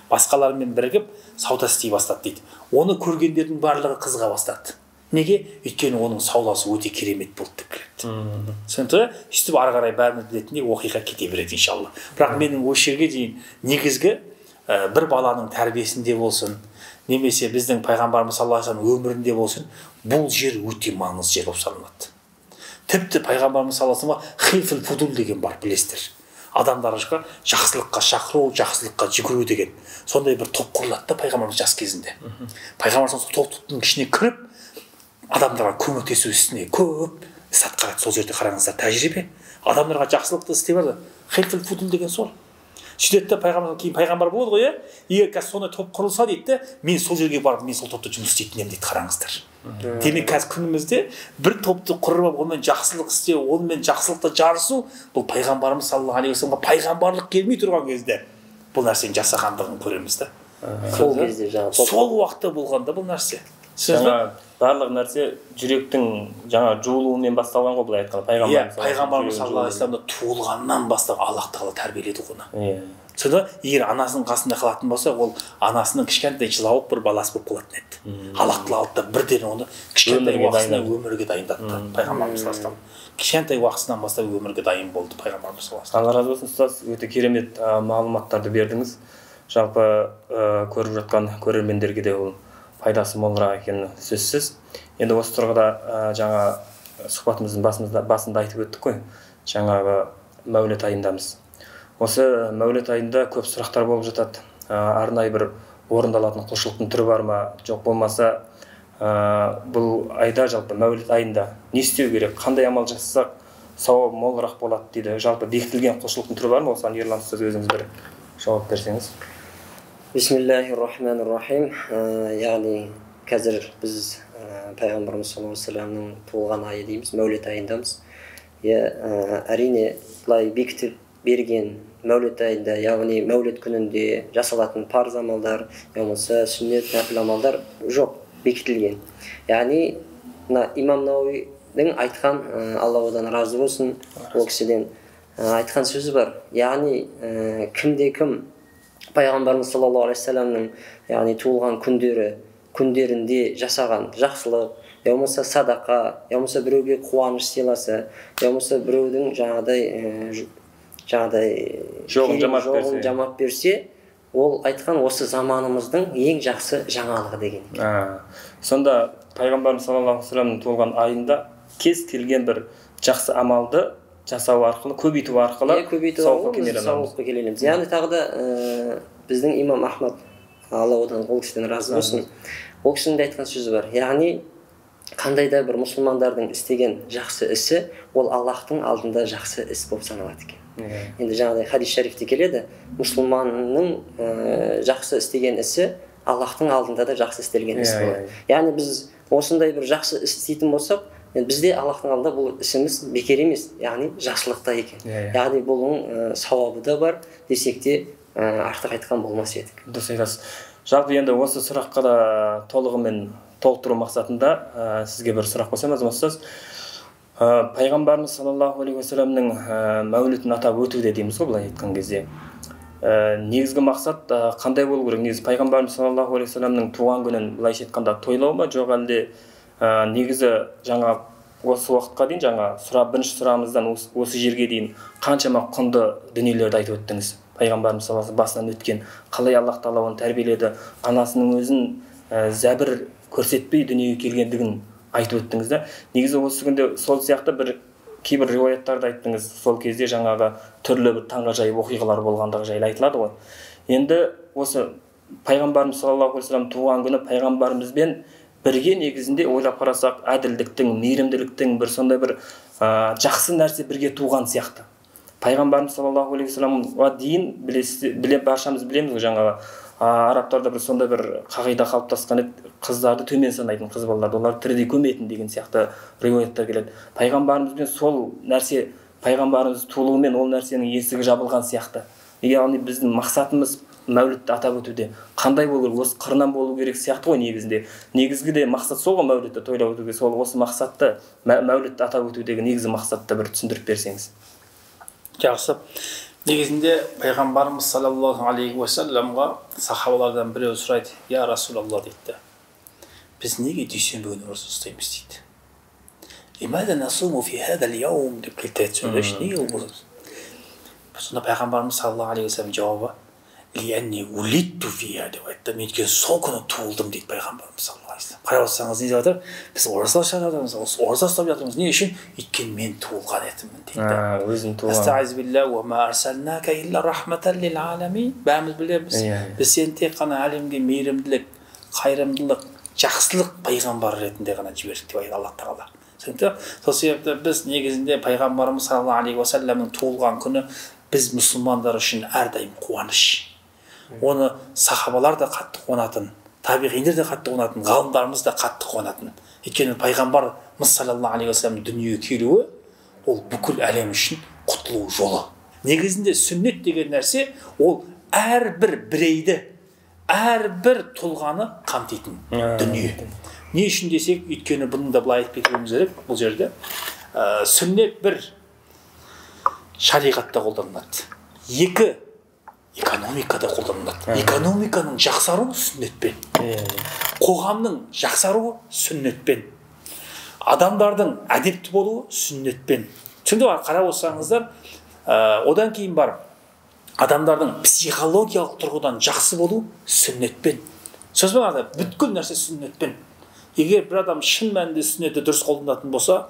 Басқалармен бірігіп сауда істей бастады дейді. Оны көргендердің барлығы қызыға бастады. Неге? Өйткені оның саудасы өте керемет болды деп келеді. Түсінікті? Сөйтіп ары қарай бәріміз білетіндей оқиға кете береді иншалла. Бірақ менің осы жерге дейін негізгі бір баланың тәрбиесінде болсын, немесе біздің пайғамбарымыз саллаллаху алейхи вассалам өмірінде болсын, бұл жер өте маңызды жер болып саналады. Тіпті пайғамбарымыз саллаллаху алейхи вассалам хилфул фудул деген бар, білесіздер. Адамдарға жақсылыққа шақыру, жақсылыққа жүгіру деген сондай бір топ құрылады да пайғамбарымыз жас кезінде. Пайғамбарымыз сол топтың ішіне кіріп, адамдарға көмектесу ісіне көп іс атқарады. Сол жерде қараңыздар, тәжірибе. Адамдарға жақсылықты істеп алады. Хилфул фудул деген сол. Сөйтеді пайғамбар кейін пайғамбар болады ғой, егер қазір сондай топ құрылса дейді, мен сол жерге барып, мен сол топта жұмыс істейтін едім дейді, қараңыздар. Демек қазір күнімізде бір топты құрып, онымен жақсылық істеу, онымен жақсылықта жарысу, бұл пайғамбарымыз саллаллаху алейхи вассаламға пайғамбарлық келмей тұрған кезде бұл нәрсені жасағандығын көреміз да. Сол кезде жаңағы сол уақытта болғанда бұл нәрсе. Жаңа барлық нәрсе жүректің жаңа жуылуымен басталған ғой, былай айтқанда пайғамбарымыз. Иә, пайғамбарымыз саллаллаху алейхи вассаламда туылғаннан бастап Аллах тағала тәрбиеледі оны. Сонда егер анасының қасында қалатын болса, ол анасының кішкентай жылауық бір баласы болып қалатын еді. Аллах тағала алды да бірден оны кішкентай уақытынан өмірге дайындатты. Пайғамбарымыз саллаллаху алейхи вассалам кішкентай уақытынан бастап өмірге дайын болды пайғамбарымыз саллаллаху алейхи вассалам. Алла разы болсын, ұстаз, өте керемет мағлұматтарды бердіңіз. Жалпы көріп жатқан көрермендерге де ол пайдасы молырақ екені сөзсіз. Енді осы тұрғыда жаңа сұхбатымыздың басында айтып өттік қой, жаңағы мәулет айындамыз. Осы мәулет айында көп сұрақтар болып жатады. Арнайы бір орындалатын құлшылықтың түрі бар ма, жоқ болмаса бұл айда, жалпы мәулет айында не істеу керек, қандай амал жасасақ сауабы молырақ болады дейді. Жалпы бекітілген құлшылықтың түрі бар ма? Осыған Ерлан ұстаз өзіңіз бір жауап берсеңіз. Бисмиллахир-рахманир-рахим. Яғни қазір біз пайғамбарымыз саллаллаху алейхи вассаламның туылған айы дейміз, мәулет айындамыз. Әрине былай бекітіп берген мәулет айында, яғни мәулет күнінде жасалатын парыз амалдар, болмаса сүннет, нәпіл амалдар жоқ, бекітілген. Яғни имам Науидің айтқан, Алла одан разы болсын, ол кісіден айтқан сөзі бар. Яғни кімде-кім пайғамбарымыз саллаллаху алейхи вассаламның яғни туылған күндерінде жасаған жақсылық, болмаса садақа, болмаса біреуге қуаныш сыйласа, болмаса біреудің жоғын жамап берсе, ол айтқан осы заманымыздың ең жақсы жаңалығы деген. Сонда пайғамбарымыз саллаллаху алейхи вассаламның туылған айында кез келген бір жақсы амалды жасау арқылы, көбейту арқылы сауапқа келе аламыз. Яғни тағы да біздің имам Ахмад, Алла одан ол кісіден разы болсын, ол кісінің де айтқан сөзі бар. Яғни қандай да бір мұсылмандардың істеген жақсы ісі, ол Аллахтың алдында жақсы іс болып саналады екен. Енді жаңағыдай хадис шарифте келеді, мұсылманның жақсы істеген ісі Аллахтың алдында да жақсы істелген іс болады. Яғни біз осындай бір жақсы іс істейтін болсақ, бізде Аллахтың алдында бұл ісіміз бекер емес, яғни жақсылықта екен. Яғни бұның сауабы да бар десек те артық айтқан болмас едік. Дұрыс айтасыз. Жалпы енді осы сұраққа да толығымен толықтыру мақсатында сізге бір сұрақ қойсам, ұстаз. Пайғамбарымыз саллаллаху алейхи вассаламның мәулітін атап өтуде дейміз ғой, былай айтқан кезде. Негізгі мақсат қандай болу керек? Негізі пайғамбарымыз саллаллаху алейхи вассаламның туған күнін былайша айтқанда тойлау ма, жоқ әлде негізі жаңа осы уақытқа дейін бірінші сұрағымыздан осы жерге дейін қаншама құнды дүниелерді айтып өттіңіз. Пайғамбарымыз саллаллаху алейхи вассаламның басынан өткен, қалай Аллах тағала оны тәрбиеледі, анасының өзін зәбір көрсетпей дүниеге келгендігін айтып өттіңіз да. Негізі осы күнде сол сияқты кейбір риуаяттарды айттыңыз. Сол кезде жаңағы түрлі бір таңғажайып оқиғалар болғандығы жайлы айтылады ғой. Енді осы пайғамбарымыз саллаллаху алейхи вассалам туған күні пайғамбарымызбен бірге негізінде ойлап қарасақ, әділдіктің, мейірімділіктің бір сондай бір жақсы нәрсе бірге туған сияқты. Пайғамбарымыз саллаллаху алейхи вассаламға дейін баршамыз білеміз ғой, жаңағы арабтарда бір сондай бір қағида қалыптасқан еді, қыздарды төмен санайтын қыз балаларды, олар тірідей көметін деген сияқты риуаяттар келеді. Пайғамбарымызбен сол нәрсе, пайғамбарымыз туылуымен ол нәрсенің есігі жабылған сияқты. Яғни біздің мақсатымыз мәулітті атап өтуде қандай болу керек, осы қырынан болу керек сияқты ғой негізінде. Негізгі де мақсат сол ғой, мәулітті тойлап өтуге, сол осы мақсатты мәулітті атап өтудегі негізгі мақсатты бір түсіндіріп берсеңіз. Жақсы. Негізінде пайғамбарымыз саллаллаху алейхи уассаламға сахабалардан біреу сұрайды: я Расулалла дейді, біз неге дүйсенбі күні ораза ұстаймыз дейді. Лимада насуму фи хадал яум деп келтіреді сөйлеш, неге ол болады? Сонда пайғамбарымыз саллаллаху алейхи уассалам жауабы: лианни улитту фиха деп айтты. Мен өйткені сол күні туылдым дейді пайғамбарымыз саллаллаху алейхи уассалам. қарап отырсаңыз не деп жатыр? Біз ораза ұстап жатырмыз, ораза ұстап жатырмыз. Не үшін? Өйткені мен туылған едіммін дейді. Өзім туылған. Астағиз билля уа ма арсалнака илля рахматан лил аламин. Бәріміз білеміз. Біз сені тек қана әлемге мейірімділік, қайырымдылық, жақсылық пайғамбар ретінде ғана жібердік деп айтады Аллах тағала. Сол себепті біз негізінде пайғамбарымыз саллаллаху алейхи уассаламның туылған күні біз мұсылмандар үшін әрдайым қуаныш. Оны сахабалар да қатты қуанатын, табиғиндер де қатты қуанатын, ғалымдарымыз да қатты қуанатын. Өйткені пайғамбарымыз саллаллаху алейхи уассаламның дүниеге келуі ол бүкіл әлем үшін құтылу жолы. Негізінде сүннет деген нәрсе ол әрбір бірейді, әрбір тұлғаны қамтитын дүние. Не үшін десек, өйткені бұны да былай айтып кетуіміз керек бұл жерде. Сүннет бір шариғатта қолданылады. Екі экономикада қолданылады. Экономиканың жақсаруы сүннетпен. Қоғамның жақсаруы сүннетпен. Адамдардың әдепті болуы сүннетпен. Түсінді бар, қарап отырсаңыздар, одан кейін бар адамдардың психологиялық тұрғыдан жақсы болуы сүннетпен. Сөзбен ада бүткіл нәрсе сүннетпен. Егер бір адам шын мәнінде сүннетті дұрыс қолданатын болса,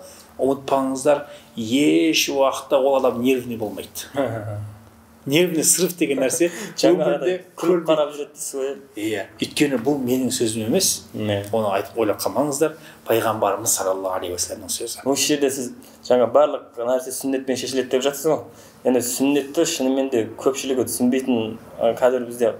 ұмытпаңыздар, еш уақытта ол адам нервный болмайды. Нервный срыв деген нәрсе жаңағыдай күліп қарап жүреді дейсіз ғой. Иә, өйткені бұл менің сөзім емес. Оны айтып ойлап қалмаңыздар, пайғамбарымыз саллаллаху алейхи уассаламның сөзі. Осы жерде сіз жаңа барлық нәрсе сүннетпен шешіледі деп жатсыз ғой. Енді сүннетті шынымен де көпшілігі түсінбейтін қазір бізде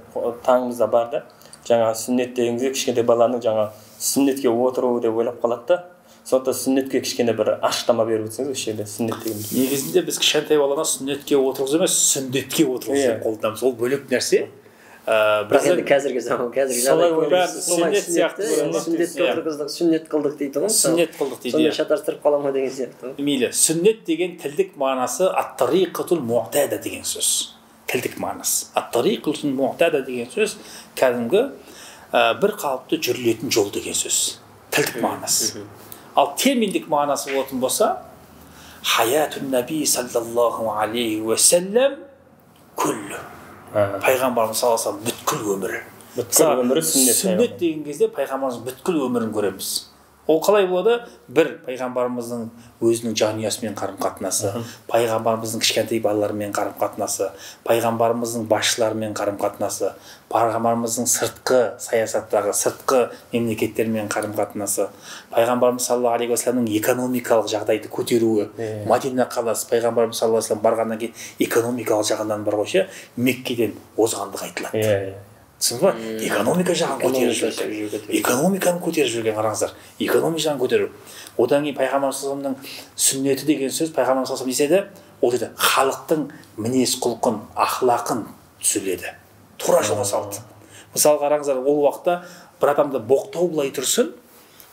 таңымызда бар да. Жаңа сүннет дегенде кішкентай баланың жаңа сүннетке отыруы деп ойлап қалады да. Сондықтан сүннетке кішкене бір ашықтама беріп өтсеңіз осы жерде сүннет деген. Негізінде біз кішкентай баланы сүннетке отырғызу емес, сүндетке отырғызу деп қолданамыз. Ол бөлек нәрсе. Бірақ енді қазіргі заман, сүннет сияқты сүннетке отырғыздық, сүннет қылдық дейді ғой. Сүннет қылдық дейді. Сонда шатастырып қала ма деген сияқты. Мейлі, сүннет деген тілдік мағынасы ат-тариқатул муътада деген сөз. Тілдік мағынасы. Ат-тариқатул муътада деген сөз кәдімгі бір қалыпты жүрілетін жол деген сөз. Тілдік мағынасы. Ал терминдік мағынасы болатын болса, хаятун наби саллаллаху алейхи уассалам күллі. Пайғамбарымыз саллаллаху алейхи уассалам бүткіл өмірі. Бүткіл өмірі сүннет. Сүннет деген кезде пайғамбарымыз бүткіл өмірін көреміз. Ол қалай болады? Бір, пайғамбарымыздың өзінің жанұясымен қарым-қатынасы, пайғамбарымыздың кішкентай балаларымен қарым-қатынасы, пайғамбарымыздың басшыларымен қарым-қатынасы, пайғамбарымыздың сыртқы саясаттағы сыртқы мемлекеттермен қарым-қатынасы, пайғамбарымыз саллаллаху алейхи уассаламның экономикалық жағдайды көтеруі, Мәдина қаласы пайғамбарымыз саллаллаху алейхи уассалам барғаннан кейін экономикалық жағынан бар ғой, Меккеден озғандық айтылады. Түсінді ма? Экономика жағын көтеріп жүрген. Экономиканы көтеріп жүрген, қараңыздар. Экономика жағын көтеру. Одан кейін пайғамбар саллаллаху алейхи уассаламның сүннеті деген сөз, пайғамбар саллаллаху алейхи уассалам деседі, ол деді, халықтың мінез құлқын, ахлақын түзеледі. Тура жолға салды. Мысалы қараңыздар, ол уақытта бір адамды боқтау былай тұрсын,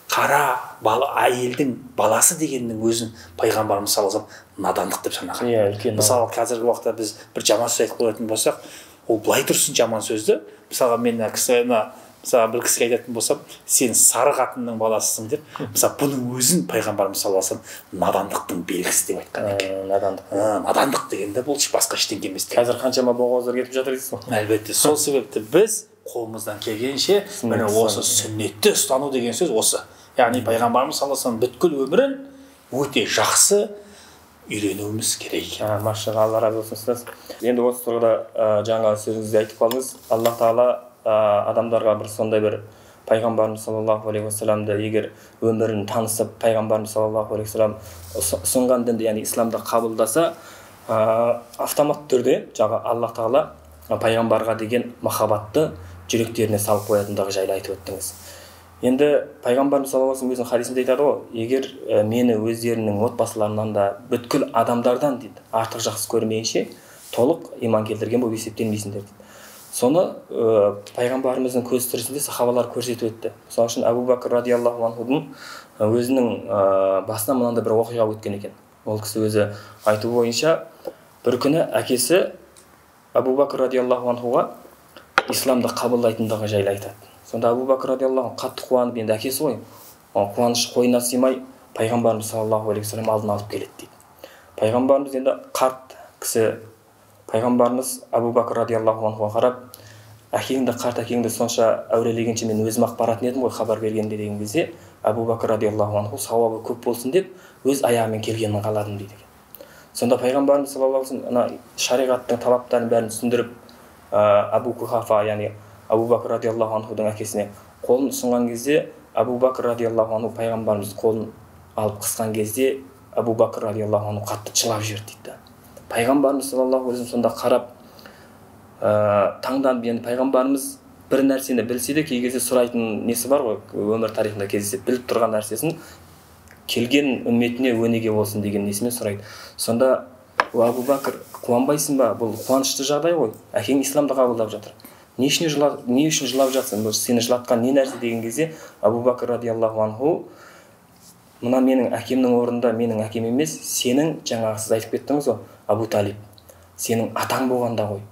қара әйелдің баласы дегеннің өзін пайғамбарымыз саллаллаху алейхи уассалам надандық деп санаған. Мысалы қазіргі уақытта біз бір жаман сөз айтып қоятын болсақ, ол былай тұрсын жаман сөзді. Мысалға мен мысалға бір кісіге айтатын болсам, сен сары қатынның баласысың деп, мысалы бұның өзін пайғамбарымыз саллаллаху алейхи уассалам надандықтың белгісі деп айтқан екен. Надандық дегенде бұл басқа ештеңе емес. Қазір қаншама боғауыздар кетіп жатыр дейсіз ғой. Әлбетте, сол себепті біз қолымыздан келгенше міне осы сүннетті ұстану деген сөз осы. Яғни пайғамбарымыз саллаллаху алейхи уассалам бүткіл өмірін өте жақсы үйренуіміз керек. Машалла, Алла разы болсын сіз. Енді осы тұрғыда жаңа сөзіңізде айтып қалдыңыз. Аллах тағала адамдарға бір сондай бір пайғамбарымыз саллаллаху алейхи уассаламды егер өмірін танысып, пайғамбарымыз саллаллаху алейхи уассалам ұсынған дінді, яғни исламды қабылдаса, автомат түрде жаңа Аллах тағала пайғамбарға деген махаббатты жүректеріне салып қоятындығы жайлы айтып өттіңіз. Енді пайғамбарымыз саллаллаху алейхи уассалам өзінің хадисінде айтады ғой, егер мені өздерінің отбасыларынан да бүткіл адамдардан дейді артық жақсы көрмейінше толық иман келтірген болып есептелмейсіңдер дейді. Соны пайғамбарымыздың көз тірісінде сахабалар көрсетіп өтті. Мысалы үшін Абу Бәкір радиаллаху анхудың өзінің басынан мынандай бір оқиға өткен екен. Ол кісі өзі айту бойынша бір күні әкесі Абу Бакр радиаллаху анхуға исламды қабылдайтындығы жайлы айтады. Сонда Абу Бакр радиаллаху анху қатты қуанып, енді әкесі ғой, қуанышы қойнына сыймай пайғамбарымыз саллаллаху алейхи вассалам алдына алып келеді дейді. Пайғамбарымыз енді қарт кісі, пайғамбарымыз Абу Бакр радиаллаху анхуға қарап, әкеңді, қарт әкеңді сонша әурелегенше мен өзім-ақ баратын едім ғой хабар бергенде деген кезде, Абу Бакр радиаллаху анху сауабы көп болсын деп өз аяғымен келгенін қаладым дейді. Сонда пайғамбарымыз саллаллаху алейхи вассалам шариғаттың талаптарын бәрін түсіндіріп, Абу Кухафа, яғни Абу Бакр радиаллаху анхудың әкесіне қолын ұсынған кезде, Абу Бакр радиаллаху анху пайғамбарымыз қолын алып қысқан кезде, Абу Бакр радиаллаху анху қатты жылап жіберді дейді. Пайғамбарымыз саллаллаху алейхи вассалам сонда қарап, таңданып, енді пайғамбарымыз бір нәрсені білсе де кей кезде сұрайтын несі бар ғой, өмір тарихында кездесіп біліп тұрған нәрсесін келген үмметіне өнеге болсын деген несімен сұрайды. Сонда Абу Бакр, қуанбайсың ба? Бұл қуанышты жағдай ғой. Әкең исламды қабылдап жатыр. Не үшін жылап жатсың? Бұл сені жылатқан не нәрсе деген кезде, Абу Бакр радиаллаху анху, мына менің әкемнің орнында менің әкем емес, сенің, жаңағы сіз айтып кеттіңіз ғой, Абу Талиб, сенің атаң болғанда ғой.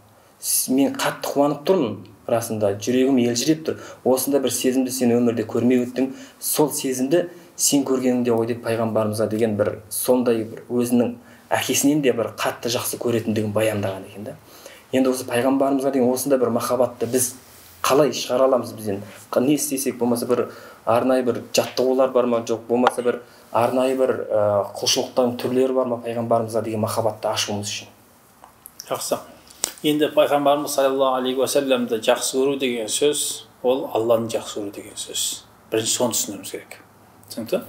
Мен қатты қуанып тұрмын, расында жүрегім елжіреп тұр. Осында бір сезімді сен өмірде көрмей өттің, сол сезімді сен көргеніңде ғой деп пайғамбарымызға деген бір сондай бір өзінің әкесінен де бір қатты жақсы көретіндігін баяндаған екен да. Енді осы пайғамбарымызға деген осында бір махаббатты біз қалай шығара аламыз бізден? Не істесек, болмаса бір арнайы бір жаттығулар бар ма, жоқ, болмаса бір арнайы бір құлшылықтың түрлері бар ма пайғамбарымызға деген махаббатты ашуымыз үшін? Жақсы. Енді пайғамбарымыз саллаллаху алейхи уассаламды жақсы көру деген сөз, ол Алланы жақсы көру деген сөз. Бірінші соны түсінуіміз керек. Түсінікті?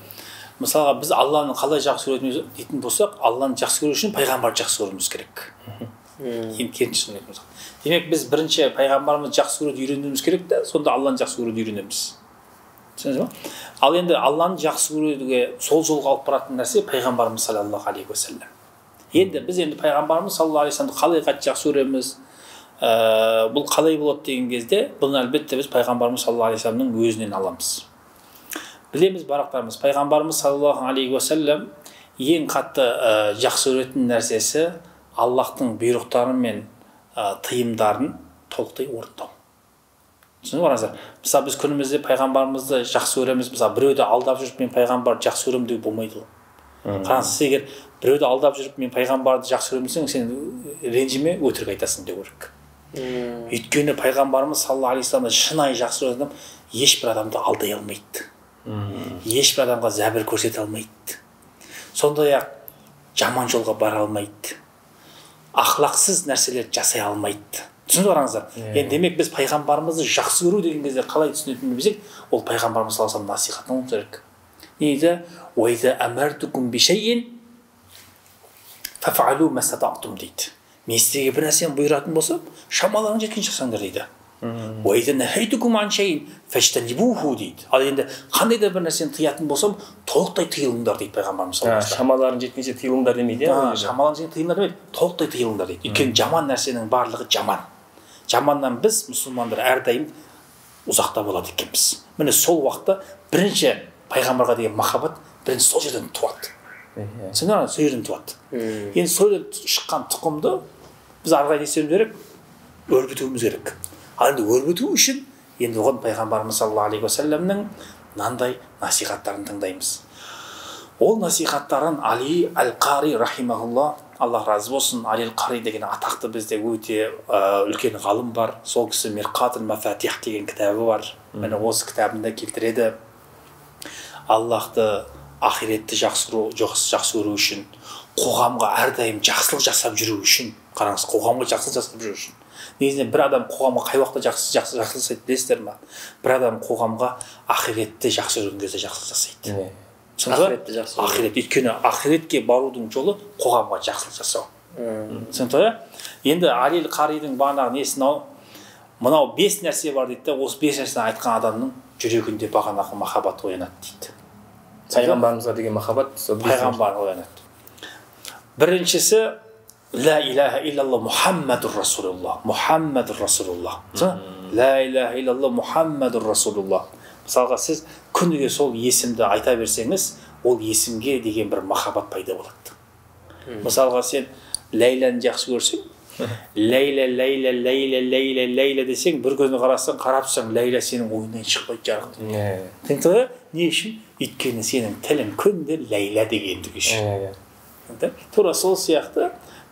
Мысалға біз Алланы қалай жақсы көретініміз дейтін болсақ, Алланы жақсы көру үшін пайғамбарды жақсы көруіміз керек. Енді керісінше түсінетін болсақ. Демек біз бірінші пайғамбарымызды жақсы көруді үйренуіміз керек та, сонда Алланы жақсы көруді үйренеміз. Түсінесіз ба? Ал енді Алланы жақсы көруге сол жолға алып баратын нәрсе пайғамбарымыз саллаллаху алейхи уассалам. Енді біз пайғамбарымыз саллаллаху алейхи уассаламды қалай қатты жақсы көреміз, бұл қалай болады деген кезде, бұны әлбетте біз пайғамбарымыз саллаллаху алейхи уассаламның өзінен аламыз. Білеміз барақтарымыз, пайғамбарымыз саллаллаху алейхи уассалам ең қатты жақсы көретін нәрсесі Аллахтың бұйрықтары мен тыйымдарын толықтай орындау. Түсініп қараңыздар. Мысалы біз күнімізде пайғамбарымызды жақсы көреміз, мысалы біреуді алдап жүріп мен пайғамбарды жақсы көремін деуге болмайды ғой. Қараңыз, егер біреуді алдап жүріп мен пайғамбарды жақсы көремін десең, сен ренжіме, өтірік айтасың деу керек. Өйткені пайғамбарымыз саллаллаху алейхи вассаламды шынайы жақсы көрген адам ешбір адамды алдай алмайды. Ешбір адамға зәбір көрсете алмайды. Сондай-ақ жаман жолға бара алмайды. Ақлақсыз нәрселер жасай алмайды. Түсініп қараңыздар. Енді демек біз пайғамбарымызды жақсы көру деген кезде қалай түсінетінін білсек, ол пайғамбарымыз саллаллаху алейхи вассалам насихатын керек. Не дейді? «Уайза амартукум бишайин фафалу ма стататум» дейді. Мен сізге бір нәрсені бұйыратын болсам, шамаларың жеткенше жасаңдар дейді. «Уайза нахайтукум ан шайин фаштанибуху» дейді. Ал енді қандай да бір нәрсені тыятын болсам, толықтай тыйылыңдар дейді пайғамбарымыз саллаллаху алейхи вассалам. Шамаларың жеткенше тыйылыңдар демейді. Шамаларың жеткенше тыйылыңдар демейді, толықтай тыйылыңдар дейді. Өйткені жаман нәрсенің барлығы жаман. Жаманнан біз мұсылмандар әрдайым ұзақта болады екенбіз. Міне сол уақытта бірінші пайғамбарға деген махаббат бірінші сол жерден туады. Сол жерден туады. Енді сол жерден шыққан тұқымды біз ары қарай не істеуіміз керек? Өрбітуіміз керек. Ал енді өрбіту үшін енді оған пайғамбарымыз саллаллаху алейхи уассаламның мынандай насихаттарын тыңдаймыз. Ол насихаттарын Али әл-Қари рахимахулла, Аллах разы болсын, Али әл-Қари деген атақты бізде өте үлкен ғалым бар. Сол кісі Мирқатул Мафатих деген кітабы бар. Міне осы кітабында келтіреді Аллахты, ақиретті жақсы көру үшін, қоғамға әрдайым жақсылық жасап жүру үшін. Қараңыз, қоғамға жақсылық жасап жүру үшін. Негізінен бір адам қоғамға қай уақытта жақсылық жасайды білесіздер ме? Бір адам қоғамға ақиретті жақсы көрген кезде жақсылық жасайды. Ақиретті жақсы көру. Ақирет, өйткені ақиретке барудың жолы қоғамға жақсылық жасау. Түсінікті ғой? Енді Али әл-Қаридің бағанағы несін мынау 5 нәрсе бар дейді, осы 5 нәрсені айтқан адамның жүрегінде бағанағы махаббат оянады дейді. Пайғамбарымызға деген махаббат пайғамбар оянады. Біріншісі ла илаха иллаллах Мухаммадур Расулуллах. Мухаммадур Расулуллах. Ла илаха иллаллах Мухаммадур Расулуллах. Мысалға сіз күніге сол есімді айта берсеңіз, ол есімге деген бір махаббат пайда болады. Мысалға сен Ләйләні жақсы көрсең, ләйлә десең, бір көзіне қарасаң, қарап тұрсаң, ләйлә сенің ойыңнан шықпайды жарық. Түсіндің? Не үшін? Өйткені сенің тілің күнде ләйлә дегендігі үшін. Тура сол сияқты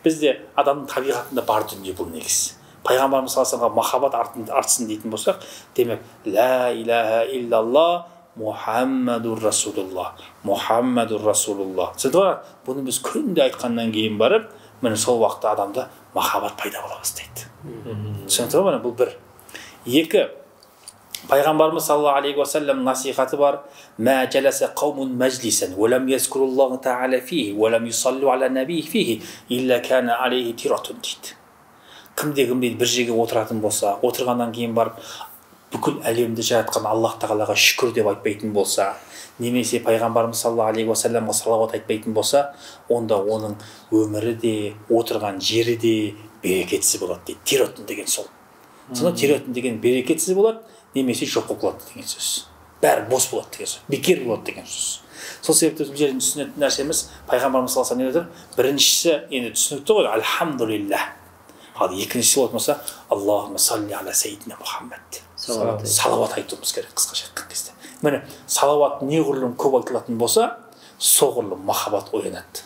бізде адамның табиғатында бар дүние бұл негіз. Пайғамбарымыз саллаллаху алейхи махаббат артсын дейтін болсақ, демек ла илаха иллалла Мұхаммадур Расулулла. Мұхаммадур Расулулла. Түсінді? Бұны біз күнде айтқаннан кейін барып, міне сол уақытта адамда махаббат пайда бола бастайды. Түсінді ғой? Бұл бір. Екі, пайғамбарымыз саллаллаху алейхи уассалам насихаты бар. Ма жаласа қаумун мәжлисен, валам яскуруллаху та'ала фихи, валам юсаллу аля набии фихи, илля кана алейхи тиратун дейді. Кімде-кімде бір жерге отыратын болса, отырғаннан кейін барып, бүкіл әлемді жаратқан Аллах тағалаға шүкір деп айтпайтын болса, немесе пайғамбарымыз саллаллаху алейхи уассаламға салауат айтпайтын болса, онда оның өмірі де, отырған жері де берекетсіз болады дейді. Тиратун деген сол. Сонда тиратун деген берекетсіз болады, немесе жоқ болады деген сөз. Бәрі бос болады деген сөз. Бекер болады деген сөз. Сол себепті бұл жерден түсінетін нәрсеміз, пайғамбарымыз саллаллаху алейхи уассалам біріншісі енді түсінікті ғой, альхамдулиллах. Ал екіншісі болатын болса, Аллахумма салли аля сайидина Мұхаммад. Салауат айтуымыз керек қысқаша айтқан кезде. Міне, салауат неғұрлым көп айтылатын болса, соғұрлым махаббат оянады.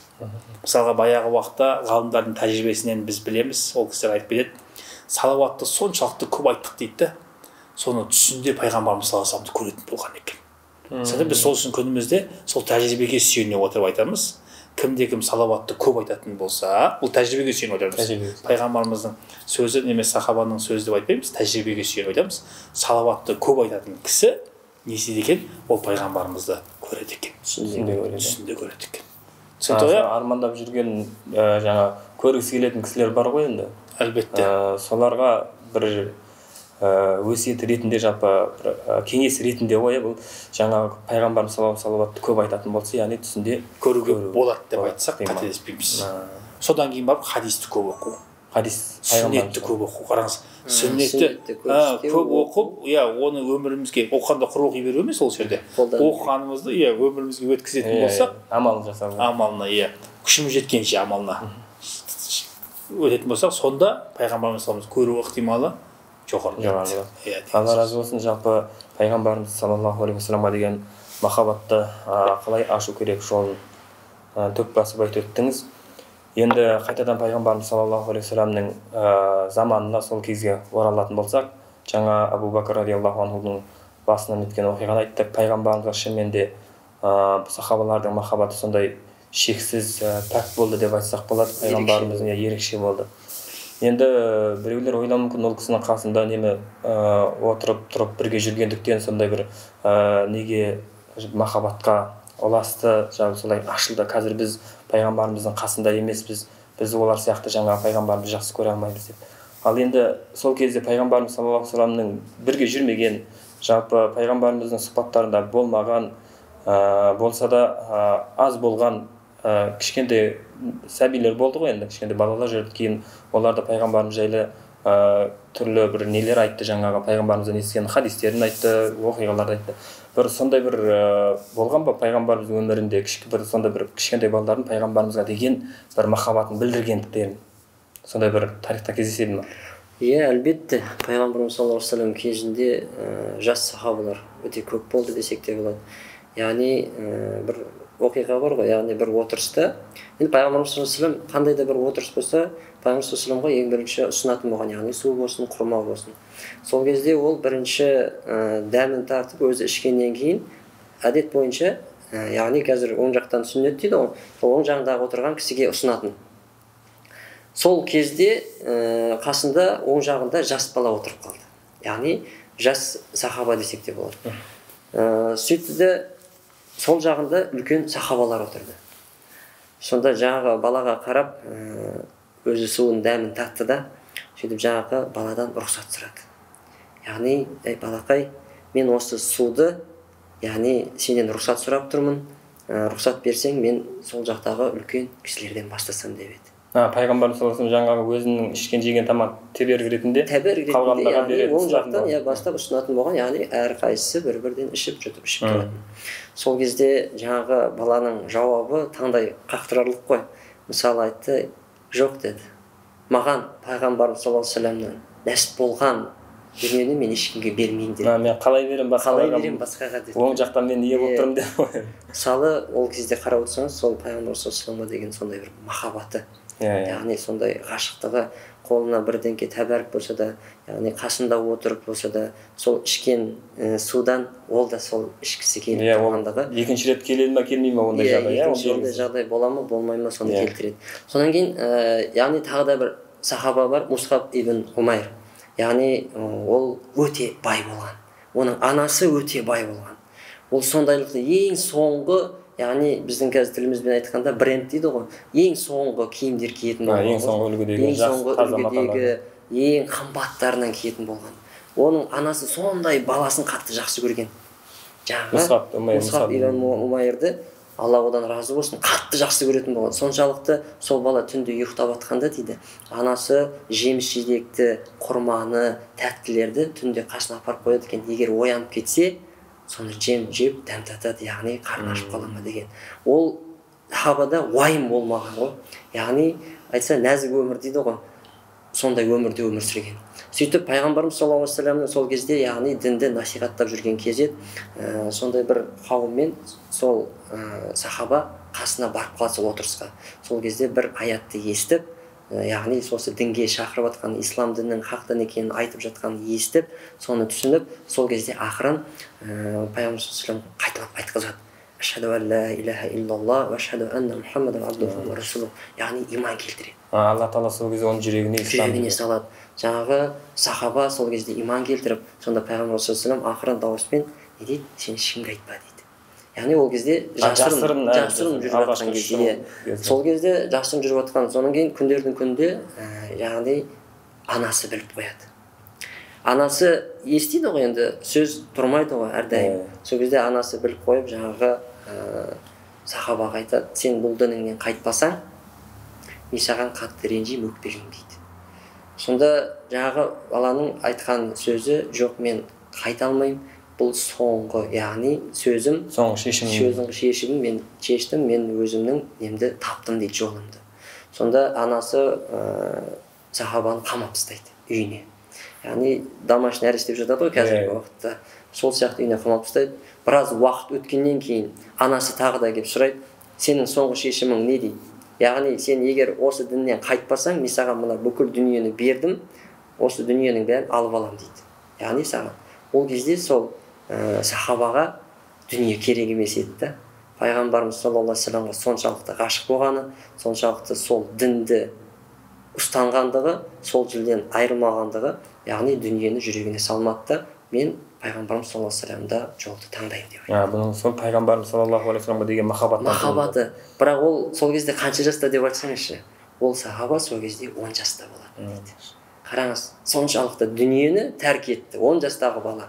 Мысалға баяғы уақытта ғалымдардың тәжірибесінен біз білеміз, ол кісілер айтып береді, салауатты соншалықты көп айттық дейді, соны түсінде пайғамбарымыз саллаллаху алейхи вассаламды көретін болған екен. Сонда біз сол үшін күнімізде сол тәжірибеге сүйене отырып айтамыз. Кімде-кім салауатты көп айтатын болса, бұл тәжірибеге сүйеніп отырмыз. Пайғамбарымыздың сөзі немесе сахабаның сөзі деп айтпаймыз, тәжірибеге сүйеніп айтамыз. Салауатты көп айтатын кісі не істейді екен? Ол пайғамбарымызды көреді екен. Түсінде көреді екен. Армандап жүрген жаңа көргісі келетін кісілер бар ғой енді. Әлбетте. Соларға бір өсиет ретінде жалпы кеңес ретінде ғой, бұл жаңағы пайғамбарымыз салауатты көп айтатын болса, яғни түсінде көруге болады деп айтсақ қателеспейміз. Содан кейін барып хадисті көп оқу. Сүннетті көп оқу. Қараңыз, сүннетті көп оқып, оны өмірімізге оқығанда құр оқи беру емес ол жерде. Оқығанымызды өмірімізге өткізетін болсақ, амалын жасау. Амалына, күшіміз жеткенше амалына өтетін болсақ, сонда пайғамбарымыз саллаллаху көру ықтималы жоғары. Алла разы болсын, жалпы пайғамбарымыз саллаллаху алейхи уассаламға деген махаббатты қалай ашу керек жолын төк басып айтып өттіңіз. Енді қайтадан пайғамбарымыз саллаллаху алейхи уассаламның заманына сол кезге оралатын болсақ, жаңа Абу Бакр радиаллаху анхудың басынан өткен оқиғаны айттық. Пайғамбарымызға шынымен де сахабалардың махаббаты сондай шексіз пәк болды деп айтсақ болады. Пайғамбарымыздың ерекше болды. Енді біреулер ойлауы мүмкін, ол кісінің қасында отырып тұрып бірге жүргендіктен сондай бір неге махаббатқа ұласты, солай ашылды. Қазір біз пайғамбарымыздың қасында емеспіз, біз олар сияқты жаңа пайғамбарымызды жақсы көре алмаймыз деп. Ал енді сол кезде пайғамбарымыз саллаллаху алейхи вассаламның бірге жүрмеген, жалпы пайғамбарымыздың сұхбаттарында болмаған, болса да аз болған кішкентай сәбилер болды ғой, енді кішкентай балалар жүрді. Кейін оларды пайғамбарымыз жайлы түрлі бір нелер айтты, жаңағы пайғамбарымыздан естіген хадистерін айтты, оқиғаларды айтты. Бір сондай бір болған ба пайғамбарымыздың өмірінде сондай бір кішкентай балалардың пайғамбарымызға деген бір махаббатын білдіргендіктерін сондай бір тарихта кездеседі ме? Әлбетте, пайғамбарымыз саллаллаху алейхи вассалам кезінде жас сахабалар өте көп болды десек те болады. Яғни бір оқиға бар ғой, яғни бір отырыста, енді пайғамбарымыз саллаллаху алейхи вассалам қандай да бір отырыс болса, пайғамбарымыз саллаллаху алейхи вассаламға ең бірінші ұсынатын болған, яғни су болсын, құрма болсын. Сол кезде ол бірінші дәмін тартып өзі ішкеннен кейін әдет бойынша, яғни қазір оң жақтан сүннет дейді ғой, оң жағындағы отырған кісіге ұсынатын. Сол кезде қасында оң жағында жас бала отырып қалды. Яғни жас сахаба десек те болады. Сөйтті де сол жағында үлкен сахабалар отырды. Сонда жаңағы балаға қарап, өзі суын дәмін татты да, сөйтіп жаңағы баладан рұқсат сұрады. Яғни, балақай, мен осы суды, яғни сенен рұқсат сұрап тұрмын, рұқсат берсең, мен сол жақтағы үлкен кісілерден бастасам деп еді. Пайғамбарымыз саллаллаху алейхи вассалам жаңағы өзінің ішкен жеген тамақ теберік ретінде қалғандарға береді. Оң жақтан бастап ұсынатын болған, яғни әрқайсысы бір-бірден ішіп тұратын. Сол кезде жаңағы баланың жауабы таңдай қақтырарлық қой. Мысалы айтты, жоқ деді. маған пайғамбарымыз саллаллаху алейхи вассаламнан нәсіп болған дүниені мен ешкімге бермеймін деді. Мен қалай беремін басқаға деді. Оң жақтан мен ие болып тұрмын деп. Мысалы ол кезде қарап отырсаңыз сол пайғамбар саллаллаху алейхи деген сондай бір махаббаты, яғни сондай ғашықтығы, қолына бірдеңке тәбәрік болса да, яғни қасында отырып болса да, сол ішкен судан ол да сол ішкісі келіп тұрғандығы. Екінші рет келеді ма келмей ма ондай жағдай? Ондай жағдай бола ма болмай ма соны келтіреді. Содан кейін яғни тағы да бір сахаба бар, Мусхаб ибн Умайр. Яғни ол өте бай болған. Оның анасы өте бай болған. Ол сондайлықты ең соңғы, яғни біздің қазір тілімізбен айтқанда бренд дейді ғой, ең соңғы киімдер киетін болған. Ең соңғы үлгідегі, ең қымбаттарынан киетін болған. Оның анасы сондай баласын қатты жақсы көрген. Мусхаб ибн Умайрды Алла одан разы болсын, қатты жақсы көретін болған. Соншалықты сол бала түнде ұйықтап жатқанда дейді, анасы жеміс-жидекті, құрманы, тәттілерді түнде қасына апарып қояды екен. Егер оянып кетсе, соны жеп дәм татады, яғни қарны ашып қала ма деген. Ол сахабада уайым болмаған ғой. Яғни айтса нәзік өмір дейді ғой. Сондай өмірде өмір сүрген. Сөйтіп пайғамбарымыз саллаллаху алейхи вассаламның сол кезде, яғни дінді насихаттап жүрген кезде, сондай бір қауыммен сол сахаба қасына барып қалады сол отырысқа. Сол кезде бір аятты естіп, яғни сосы дінге шақырып жатқан, ислам дінінің хақ дін екенін айтып жатқанын естіп, соны түсініп, сол кезде ақырын пайғамбар саллаллаху алейхи вассалам қайталап айтқызады. Ашхаду ан ла илаха иллаллах ва ашхаду анна Мухаммадан абдуху ва расулух. Яғни иман келтіреді. Алла Тағала сол кезде оның жүрегіне салады. Жаңағы сахаба сол кезде иман келтіріп, сонда пайғамбар саллаллаху алейхи вассалам ақырын дауыспен не дейді? Сен ешкімге айтпа дейді. Яғни ол кезде жасырын жүріп жатқан кезде, сол кезде жасырын жүріп жатқан, содан кейін күндердің күнінде яғни анасы біліп қояды. Анасы естиді ғой, енді сөз тұрмайды ғой әрдайым. Сол кезде анасы біліп қойып, жаңағы сахабаға айтады, сен бұл дініңнен қайтпасаң, мен саған қатты ренжимін, өкпелеймін дейді. Сонда жаңағы баланың айтқан сөзі, жоқ, мен қайта алмаймын, бұл соңғы, яғни сөзім, соңғы шешімім, мен шештім, мен өзімнің немді таптым дейді, жолымды. Сонда анасы сахабаны қамап тастайды үйіне. Яғни домашний арест деп жатады ғой қазіргі уақытта. Сол сияқты үйіне қамап тастайды. Біраз уақыт өткеннен кейін анасы тағы да келіп сұрайды, сенің соңғы шешімің не дейді? Яғни сен егер осы діннен қайтпасаң, мен саған мына бүкіл дүниені бердім, осы дүниенің бәрін алып алам дейді. Яғни саған. Ол кезде сол сахабаға дүние керек емес еді. Пайғамбарымыз саллаллаху алейхи вассаламға соншалықты ғашық болғаны, соншалықты сол дінді ұстанғандығы, сол жылден айырмағандығы, яғни дүниені жүрегіне салмады. Мен пайғамбарымыз саллаллаху алейхи вассаламда жолды таңдаймын деп айтады. Бұның сол пайғамбарымыз саллаллаху алейхи вассаламға деген махаббаты. Бірақ ол сол кезде қанша жаста деп айтсаңызшы? Ол сахаба сол кезде 10 жаста болатын дейді. Қараңыз, соншалықты дүниені тәрк етті 10 жастағы бала.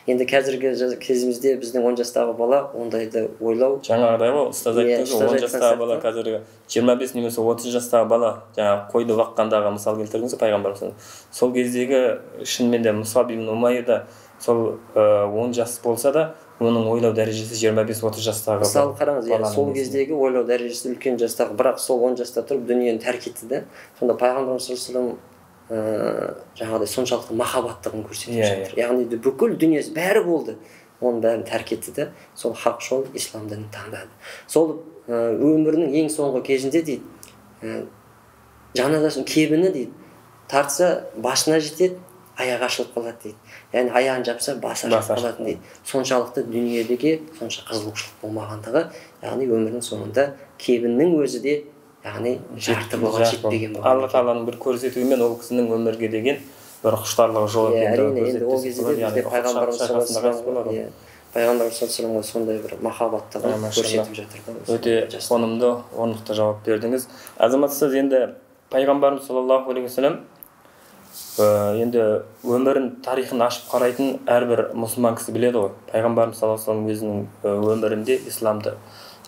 Енді қазіргі кезімізде біздің 10 жастағы бала ондайды ойлау. Жаңағыдай ғой, ұстаз айтты, 10 жастағы бала, қазіргі 25 немесе 30 жастағы бала, жаңағы қойды баққандағы мысал келтірдіңіз пайғамбарымыз. Сол кездегі шынымен де Мусаб ибн Умайр да сол 10 жас болса да, оның ойлау дәрежесі 25-30 жастағы. Мысалы қараңыз, сол кездегі ойлау дәрежесі үлкен жастағы, бірақ сол 10 жаста тұрып дүниені тәрк етті де. Сонда пайғамбарымыз саллаллаху алейхи жаңағыдай соншалықты махаббаттығын көрсетіп жатыр. Яғни бүкіл дүниесі бәрі болды, оның бәрін тәрк етті де, сол хақ жол ислам дінін таңдады. Сол өмірінің ең соңғы кезінде дейді, жаназасын кебіні дейді, тартса басына жетеді, аяғы ашылып қалады дейді. Яғни аяғын жапса басы ашылып қалатын дейді. Соншалықты дүниедегі сонша қызығушылық болмағандығы, яғни өмірінің соңында кебіннің өзі де яғни жарты болған жетпеген болған. Алла Тағаланың бір көрсетуімен ол кісінің өмірге деген бір құштарлығы жоқ екендігі көрсетті. Ол кезде бізде пайғамбарымыз саллаллаху алейхи вассаламға сондай бір махаббаттығын көрсетіп жатыр. Өте қонымды, орнықты жауап бердіңіз. Азамат, сіз енді пайғамбарымыз саллаллаху алейхи вассалам енді өмірін, тарихын ашып қарайтын әрбір мұсылман кісі біледі ғой. Пайғамбарымыз саллаллаху алейхи вассалам өзінің өмірінде исламды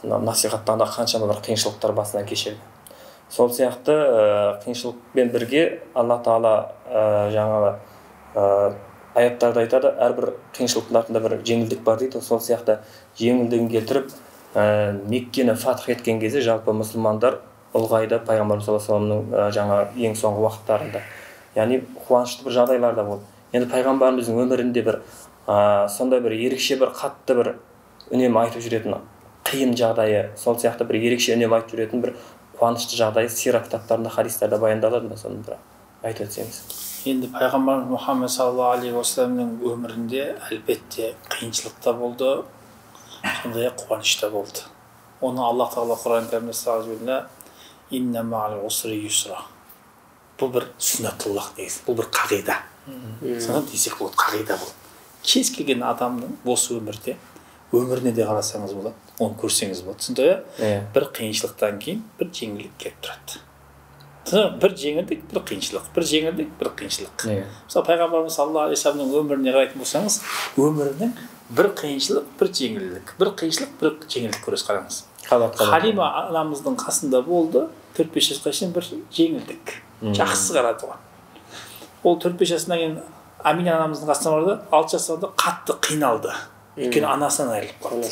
насихаттағанда қаншама бір қиыншылықтар басынан кешеді. Сол сияқты қиыншылықпен бірге Алла Тағала жаңағы аяттарда айтады, әрбір қиыншылықтың артында бір жеңілдік бар дейді. Сол сияқты жеңілдігін келтіріп Меккені фатх еткен кезде жалпы мұсылмандар ұлғайды пайғамбарымыз саллаллаху алейхи вассаламның жаңа ең соңғы уақыттарында. Яғни қуанышты бір жағдайлар да болды. Енді пайғамбарымыздың өмірінде бір сондай бір ерекше бір қатты бір үнемі айтып жүретін қиын жағдайы, сол сияқты бір ерекше үнемі айтып жүретін бір қуанышты жағдайы сира кітаптарында, хадистерде баяндалады ма, соны бір айтып өтсеңіз. Енді пайғамбар Мұхаммед саллаллаху алейхи уассаламның өмірінде әлбетте қиыншылық та болды, сондай-ақ қуаныш та болды. Оны Аллах тағала Құран кәрімде салады: «Инна мa'ал усри юсра». Бұл бір сүннатуллах негізі, бұл бір қағида. Соны десек болады, қағида бұл. Кез келген адамның осы өмірде, өміріне де қарасаңыз болады, оны көрсеңіз болады. Түсінді? Бір қиыншылықтан кейін бір жеңілдік келіп тұрады. Бір жеңілдік, бір қиыншылық, бір жеңілдік, бір қиыншылық. Мысалы пайғамбарымыз саллаллаху алейхи вассаламның өміріне қарайтын болсаңыз, өмірінің бір қиыншылық, бір жеңілдік, бір қиыншылық, бір жеңілдік көресіз. Қараңыз. Халима анамыздың қасында болды, 4-5 жасқа шейін бір жеңілдік, жақсы қарады оған. Ол 4-5 жасынан кейін Амина анамыздың қасына барды, 6 жасында қатты қиналды. Өйткені анасынан айырылып қалды.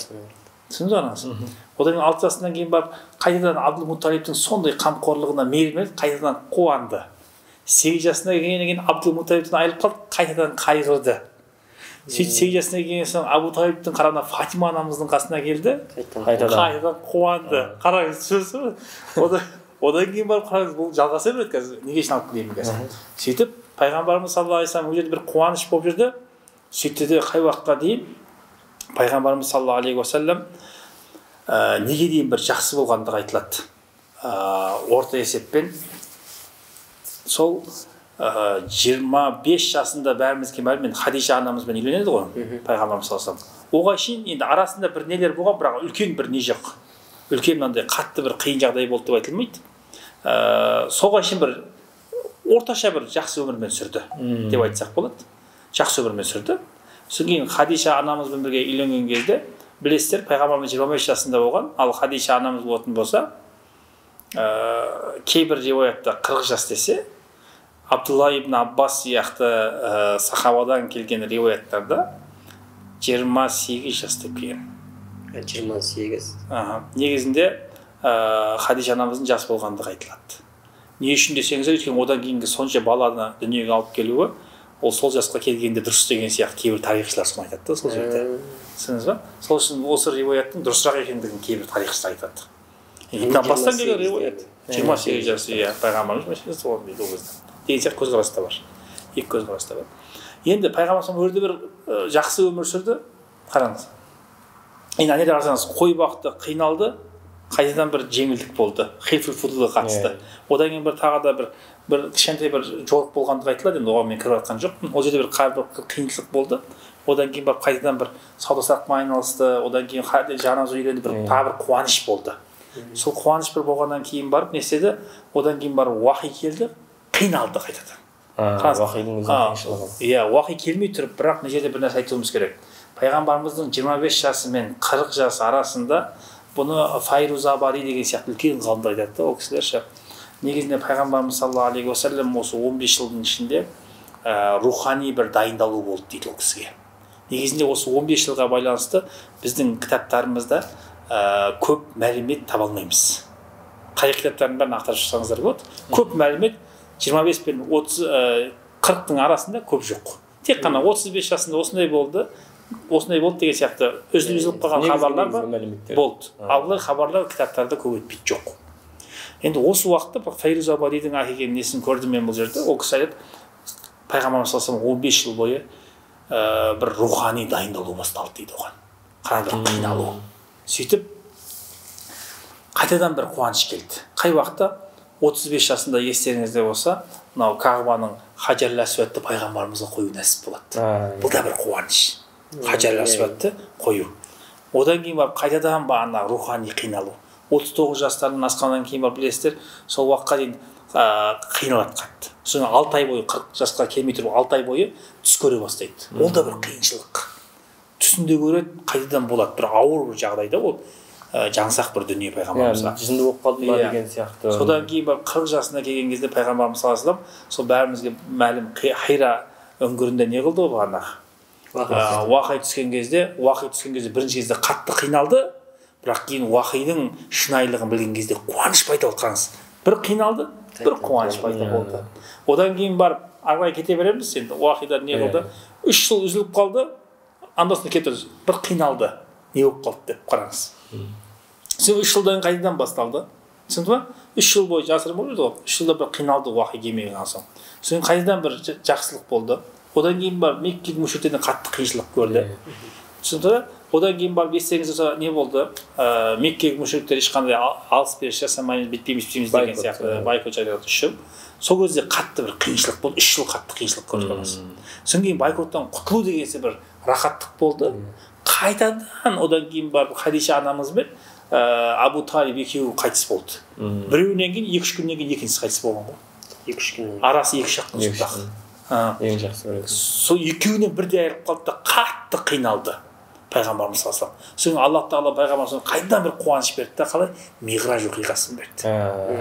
Түсіндіңіз бе анасы? Одан кейін 6 жасынан кейін барып, қайтадан Абдул-Мутталибтің сондай қамқорлығына мейірленіп, қайтадан қуанды. 8 жасына келгеннен кейін Абдул-Мутталибтен айырылып қалды, қайтадан қайғырды. Сөйтіп 8 жасына келген соң Абу Талибтің қарауына Фатима анамыздың қасына келді, қайтадан қуанды. Қараңыз, түсінесіз? Одан кейін барып қараңыз, бұл жалғаса береді қазір. Неге үшін алып келеймін қазір? Сөйтіп пайғамбарымыз саллаллаху алейхи вассалам ол жерде бір қуаныш болып жүрді. Сөйтті де қай уақытқа дейін пайғамбарымыз саллаллаху алейхи вассалам неге дейін бір жақсы болғандығы айтылады. Орта есеппен сол 25 жасында бәрімізге мәлім, Хадиша анамызбен үйленеді ғой, пайғамбарымыз саллаллаху алейхи вассалам. Оған шейін енді арасында бір нелер болған, бірақ үлкен бір не жоқ. Үлкен мынандай қатты бір қиын жағдай болды деп айтылмайды. Соған шейін бір орташа бір жақсы өмірмен сүрді деп айтсақ болады. Жақсы өмірмен сүрді. Содан кейін Хадиша анамызбен бірге үйленген кезде, білесіздер, пайғамбарымыз 25 жасында болған, ал Хадиша анамыз болатын болса, кейбір риуаятта 40 жас десе, Абдулла ибн Аббас сияқты сахабадан келген риуаяттарда 28 жас деп келген. 28. Негізінде Хадиша анамыздың жас болғандығы айтылады. Не үшін десеңіздер, өйткені одан кейінгі сонша баланы дүниеге алып келуі, ол сол жасқа келгенде дұрыс деген сияқты кейбір тарихшылар соны айтады, сол жерде. Түсіндіңіз ба? Сол үшін осы риуаяттың дұрысырақ екендігін кейбір тарихшылар айтады. Ибн Аббастан келген риуаят 28 жас, пайғамбарымыз сол дейді ол кезде. Деген сияқты көзқарас та бар. Екі көзқарас та бар. Енді пайғамбарымыз өмірде бір жақсы өмір сүрді. Қараңыз. Енді әне қарасаңыз, қой бақты, қиналды, қайтадан бір жеңілдік болды. Хилфул фудлға қатысты. Одан кейін бір тағы да бір кішкентай бір жорық болғандығы айтылады. Енді оған мен кіріп жатқан жоқпын. Ол жерде бір қиыншылық болды. Одан кейін барып қайтадан бір сауда-саттықпен айналысты. Одан кейін жаназа үйленді, бір тағы бір қуаныш болды. Сол қуаныш бір болғаннан кейін барып не істеді? Одан кейін барып уахи келді, қиналды қайтадан. Уахидің өзі қиыншылығы. Иә, уахи келмей тұрып, бірақ мына жерде бір нәрсе айтуымыз керек. Пайғамбарымыздың 25 жасы мен 40 жас арасында бұны Файрузабари деген сияқты үлкен ғалымдар айтады. Ол кісілер ше. Негізінде пайғамбарымыз саллаллаху алейхи уассалам осы 15 жылдың ішінде рухани бір дайындалу болды дейді ол кісіге. Негізінде осы 15 жылға байланысты біздің кітаптарымызда көп мәлімет таба алмаймыз. Қай кітаптардың бәрін ақтарып шықсаңыздар болады. Көп мәлімет 25 пен 40-тың арасында көп жоқ. Тек қана 35 жасында осындай болды деген сияқты үзіліп қалған хабарлар бар болды. Ал бұлар хабарлар кітаптарда көп өтпейді, жоқ. Енді осы уақытта Файрузабадидің әкелген несін көрдім мен бұл жерде. Ол кісі айтады, пайғамбарымыз саллаллаху алейхи вассалам 15 жыл бойы бір рухани дайындалу басталды дейді оған. Қараңдар, қиналу. Сөйтіп қайтадан бір қуаныш келді. Қай уақытта 35 жасында естеріңізде болса, мынау Кағбаның Хаджар-ас-Суадты пайғамбарымызға қою нәсіп болады. Бұл да бір қуаныш. Хаджар-ас-Суадты қою. Одан кейін барып қайтадан ана рухани қиналу. 39 жастарынан асқаннан кейін барып білесіздер, сол уақытқа дейін қиналады қатты. Сосын 6 ай бойы 40 жасқа келмей тұрып 6 ай бойы түс көре бастайды. Ол да бір қиыншылық. Түсінде көреді, қайтадан болады. Бір ауыр бір жағдайда ол жаңсақ бір дүние пайғамбарымызға. Жынды болып қалды ма деген сияқты. Содан кейін барып 40 жасына келген кезде пайғамбарымыз саллаллаху алейхи вассалам сол бәрімізге мәлім Хира үңгірінде не қылды ғой ана. Уақи түскен кезде бірінші кезде қатты қиналды, бірақ кейін уахидың шынайылығын білген кезде қуаныш пайда болды. Қараңыз, бір қиналды, бір қуаныш пайда болды. Одан кейін барып ары қарай кете береміз. Енді уахида не болды? 3 жыл үзіліп қалды, андасында кетті, бір қиналды, не болып қалды деп қараңыз. Сен 3 жылдан қайтадан басталды. Түсінді ма? 3 жыл бойы жасырын болып жүрді ғой. 3 жылда бір қиналды уахи келмеген соң. Соң қайтадан бір жақсылық болды. Одан кейін барып Мекке мүшірктерден қатты қиыншылық көрді. Түсінді ме? Одан кейін барып естеңіз не болды? Мекке мүшірктер ешқандай алыс-беріс жасамаймыз, бітпейміз деген сияқты байкот жариялады 3 жыл. Сол кезде қатты бір қиыншылық болды. 3 жыл қатты қиыншылық көрдік. Содан кейін байкоттан құтылу дегенсе бір рахаттық болды. Қайтадан одан кейін барып Хадиша анамыз бен Абу Талиб екеуі қайтыс болды. Біреуінен кейін 2-3 күннен кейін екіншісі қайтыс болған ғой. 2-3 күннен. Арасы 2 шақырым ұзақ. Ең жақсы көреді. Сол екеуінен бірдей айырылып қалды да қатты қиналды пайғамбарымыз саллаллаху алейхи вассалам. Соң Аллах тағала пайғамбарымызға қайдан бір қуаныш берді да қалай Миғраж оқиғасын берді.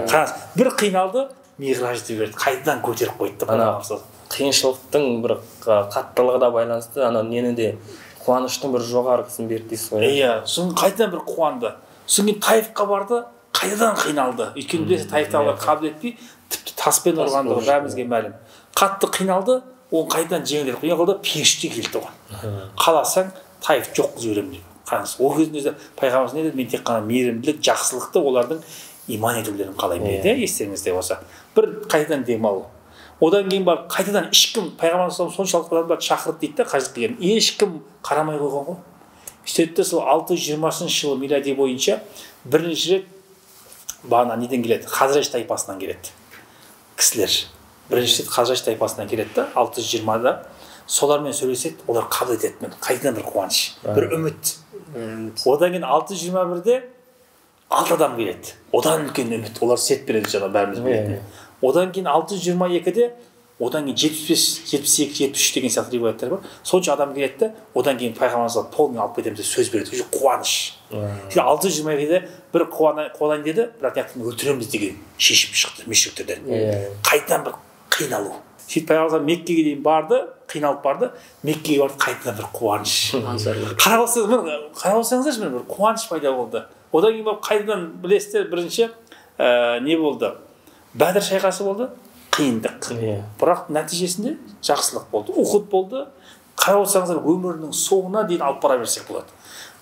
Қараңыз, бір қиналды, Миғражды берді, қайдан көтеріп қойды пайғамбарымыз. Қиыншылықтың бір қаттылығына байланысты ана нені де қуаныштың бір жоғарғысын берді дейсіз ғой. Иә, соң қайдан бір қуанды. Соң кейін Таифқа барды, қайдан қиналды. Өйткені білесіз, Таифтағылар қабыл етпей, тіпті таспен ұрғандығы бәрімізге мәлім. Қатты қиналды, оны қайдан жеңілдетіп қойған қолда періште келді оған. Қаласаң Таиф жоқ қылып жіберемін деп. Қараңыз, ол кездің өзі пайғамбарымыз не деді? Мен тек қана мейірімділік, жақсылықты олардың иман етулерін қалаймын деді, естеріңізде болса. Бір қайтадан демалу. Одан кейін барып қайтадан ешкім пайғамбарымыз соншалықты адамдарды шақырды дейді да, қажет келген. Ешкім қарамай қойған ғой. Сөйтті сол 620 жылы милади бойынша бірінші рет бағана неден келеді? Хазраж тайпасынан келеді. Кісілер бірінші рет Хазраж тайпасынан келеді да, 620-да. Солармен сөйлеседі, олар қабыл етеді мені. Қайтадан бір қуаныш, бір үміт. Одан кейін 621-де 6 адам келеді. Одан үлкен үміт. Олар сет береді жаңа бәріміз білетін. Одан кейін 622-де одан кейін 75, 72, 73 деген сияқты риуаяттар бар. Сонша адам келеді да, одан кейін пайғамбарымызға толығымен алып кетеміз деп сөз береді. Уже қуаныш. 622-де бір қуанайын деді, бірақ яқтан өлтіреміз деген шешіп шықты мүшриктерден. Қайтадан бір қиналу. Сөйтіп пайғамбарымыз Меккеге дейін барды, қиналып барды, Меккеге барды, қайтадан бір қуаныш. Қарап алсаңыздаршы, бір қуаныш пайда болды. Одан кейін барып қайтадан білесіздер, бірінші не болды? Бәдір шайқасы болды, қиындық. Бірақ нәтижесінде жақсылық болды. Ухуд болды. Қарап отырсаңыздар, өмірінің соңына дейін алып бара берсек болады.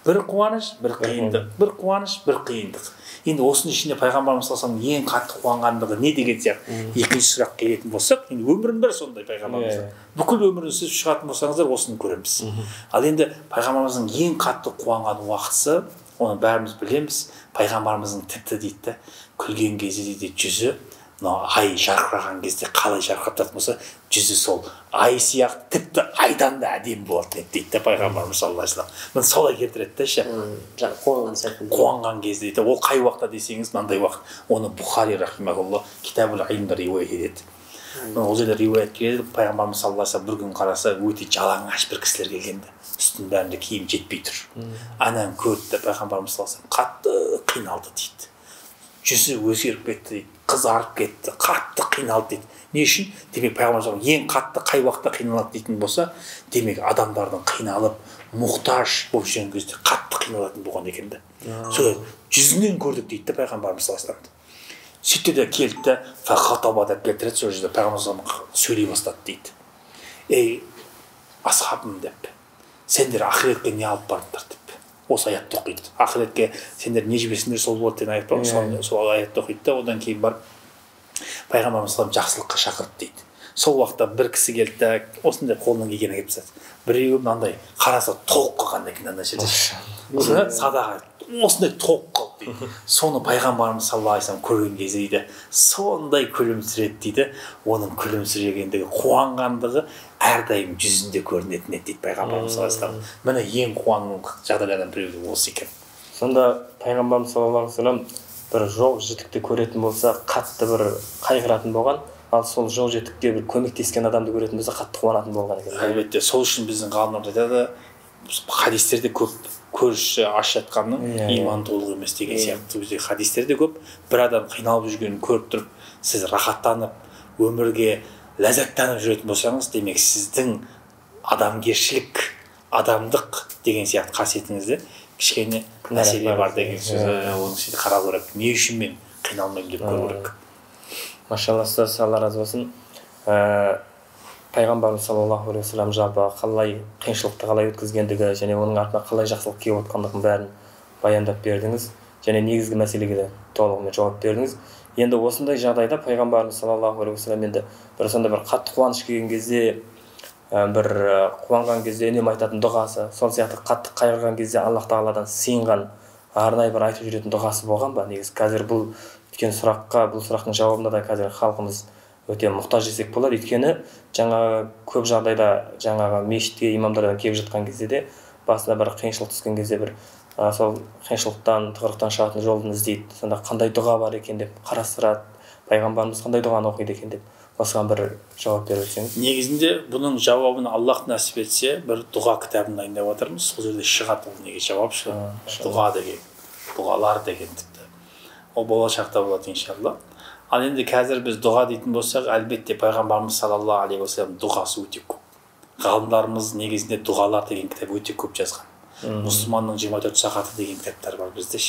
Бір қуаныш, бір қиындық, бір қуаныш, бір қиындық. Енді осының ішінде пайғамбарымыз саллаллаху алейхи ең қатты қуанғандығы не деген сияқты екінші сұрақ келетін болсақ, енді өмірінің бәрі сондай пайғамбарымыздың. Бүкіл өмірін сіз шығатын болсаңыздар, осыны көреміз. Ал енді пайғамбарымыздың ең қатты қуанған уақытысы, оны бәріміз білеміз. Пайғамбарымыздың тіпті дейді, күлген кезде дейді жүзі, ай жарқыраған кезде қалай жарқырап тұратын болса, жүзі сол ай сияқты тіпті айдан да әдемі болады дейді пайғамбарымыз саллаллаху алейхи вассалам. Міне солай келтіреді да ше. Қуанған сәтінде. Қуанған кезде дейді. Ол қай уақытта десеңіз, мынандай уақыт. Оны Бухари рахимахулла Китабул Илмда риуаят етеді. Ол жерде риуаят келеді, пайғамбарымыз саллаллаху алейхи вассалам бір күн қараса өте жалаңаш бір кісілер келгенде, үстінің бәрінде киім жетпей тұр. Ананы көрді, пайғамбарымыз саллаллаху алейхи вассалам қатты қиналды дейді. Жүзі өзгеріп кетті дейді, қызарып кетті, қатты қиналды дейді. Не үшін? Демек пайғамбарымыз ең қатты қай уақытта қиналады дейтін болса, демек адамдардың қиналып, мұқтаж болып жүрген кезде қатты қиналатын болған екен де. Солай жүзінен көрдік дейді пайғамбарымыз саллаллаху алейхи вассалам. Сөйтті де келді де, фахатаба деп келтіреді, сол жерде пайғамбарымыз сөйлей бастады дейді. Ей асхабым деп, сендер ақиретке не алып бардыңдар деп. Осы аятты оқиды. Ақиретке сендер не жіберсіңдер сол болады деген аят бар. Сол аятты оқиды да, одан кейін барып пайғамбарымыз жақсылыққа шақырды дейді. Сол уақытта бір кісі келді да, осындай қолынан келген әкеп тастады. Біреуі мынандай қараса толық қалған екен ана жерде. Садаға осындай толық қалды дейді. Соны пайғамбарымыз саллаллаху алейхи вассалам көрген кезде дейді, сондай күлімсіреді дейді. Оның күлімсірегендігі, қуанғандығы әрдайым жүзінде көрінетін еді дейді пайғамбарымыз саллаллаху алейхи вассалам. Міне ең қуанған жағдайлардан біреуі осы екен. Сонда пайғамбарымыз саллаллаху алейхи вассалам бір жол жітікті көретін болса, қатты бір қайғыратын болған, ал сол жол жетікке бір көмектескен адамды көретін болса, қатты қуанатын болған екен. Әлбетте, сол үшін біздің ғалымдар айтады, хадистерде көп көрші аш жатқанның иман толық емес деген сияқты. Бізде хадистерде көп. Бір адам қиналып жүргенін көріп тұрып, сіз рахаттанып, өмірге ләззаттанып жүретін болсаңыз, демек сіздің адамгершілік, адамдық деген сияқты қасиетіңізде кішкене мәселе бар деген сөз. Оның ішінде қарау керек. Не үшін мен қиналмаймын деп көру керек. Машалла, ұстаз, алла разы болсын. Пайғамбарымыз саллаллаху алейхи вассалам жалпы қалай қиыншылықты қалай өткізгендігі және оның артына қалай жақсылық келіп отқандығын бәрін баяндап бердіңіз және негізгі мәселеге де толығымен жауап бердіңіз. Енді осындай жағдайда пайғамбарымыз саллаллаху алейхи вассалам енді бір сонда бір қатты қуаныш келген кезде, бір қуанған кезде үнемі айтатын дұғасы, сол сияқты қатты қайғырған кезде Аллах тағаладан сыйынған арнайы бір айтып жүретін дұғасы болған ба? Негізі қазір бұл өткен сұраққа, бұл сұрақтың жауабында да қазір халқымыз өте мұқтаж десек болады. Өйткені жаңағы көп жағдайда жаңағы мешітке имамдардан келіп жатқан кезде де басына бір қиыншылық түскен кезде бір сол қиыншылықтан, тығырықтан шығатын жолын іздейді. Сонда қандай дұға бар екен деп қарастырады. Пайғамбарымыз қандай дұғаны оқиды екен деп осыған бір жауап беріп өтсеңіз. Негізінде бұның жауабын Аллах нәсіп етсе, бір дұға кітабын дайындап жатырмыз. Сол жерде шығады ол неге жауап шығады. Дұға деген, дұғалар деген тіпті. Ол болашақта болады иншалла. Ал енді қазір біз дұға дейтін болсақ, әлбетте пайғамбарымыз саллаллаху алейхи вассалам дұғасы өте көп. Ғалымдарымыз негізінде дұғалар деген кітап өте көп жазған. Мұсылманның 24 сағаты деген кітаптар бар бізде.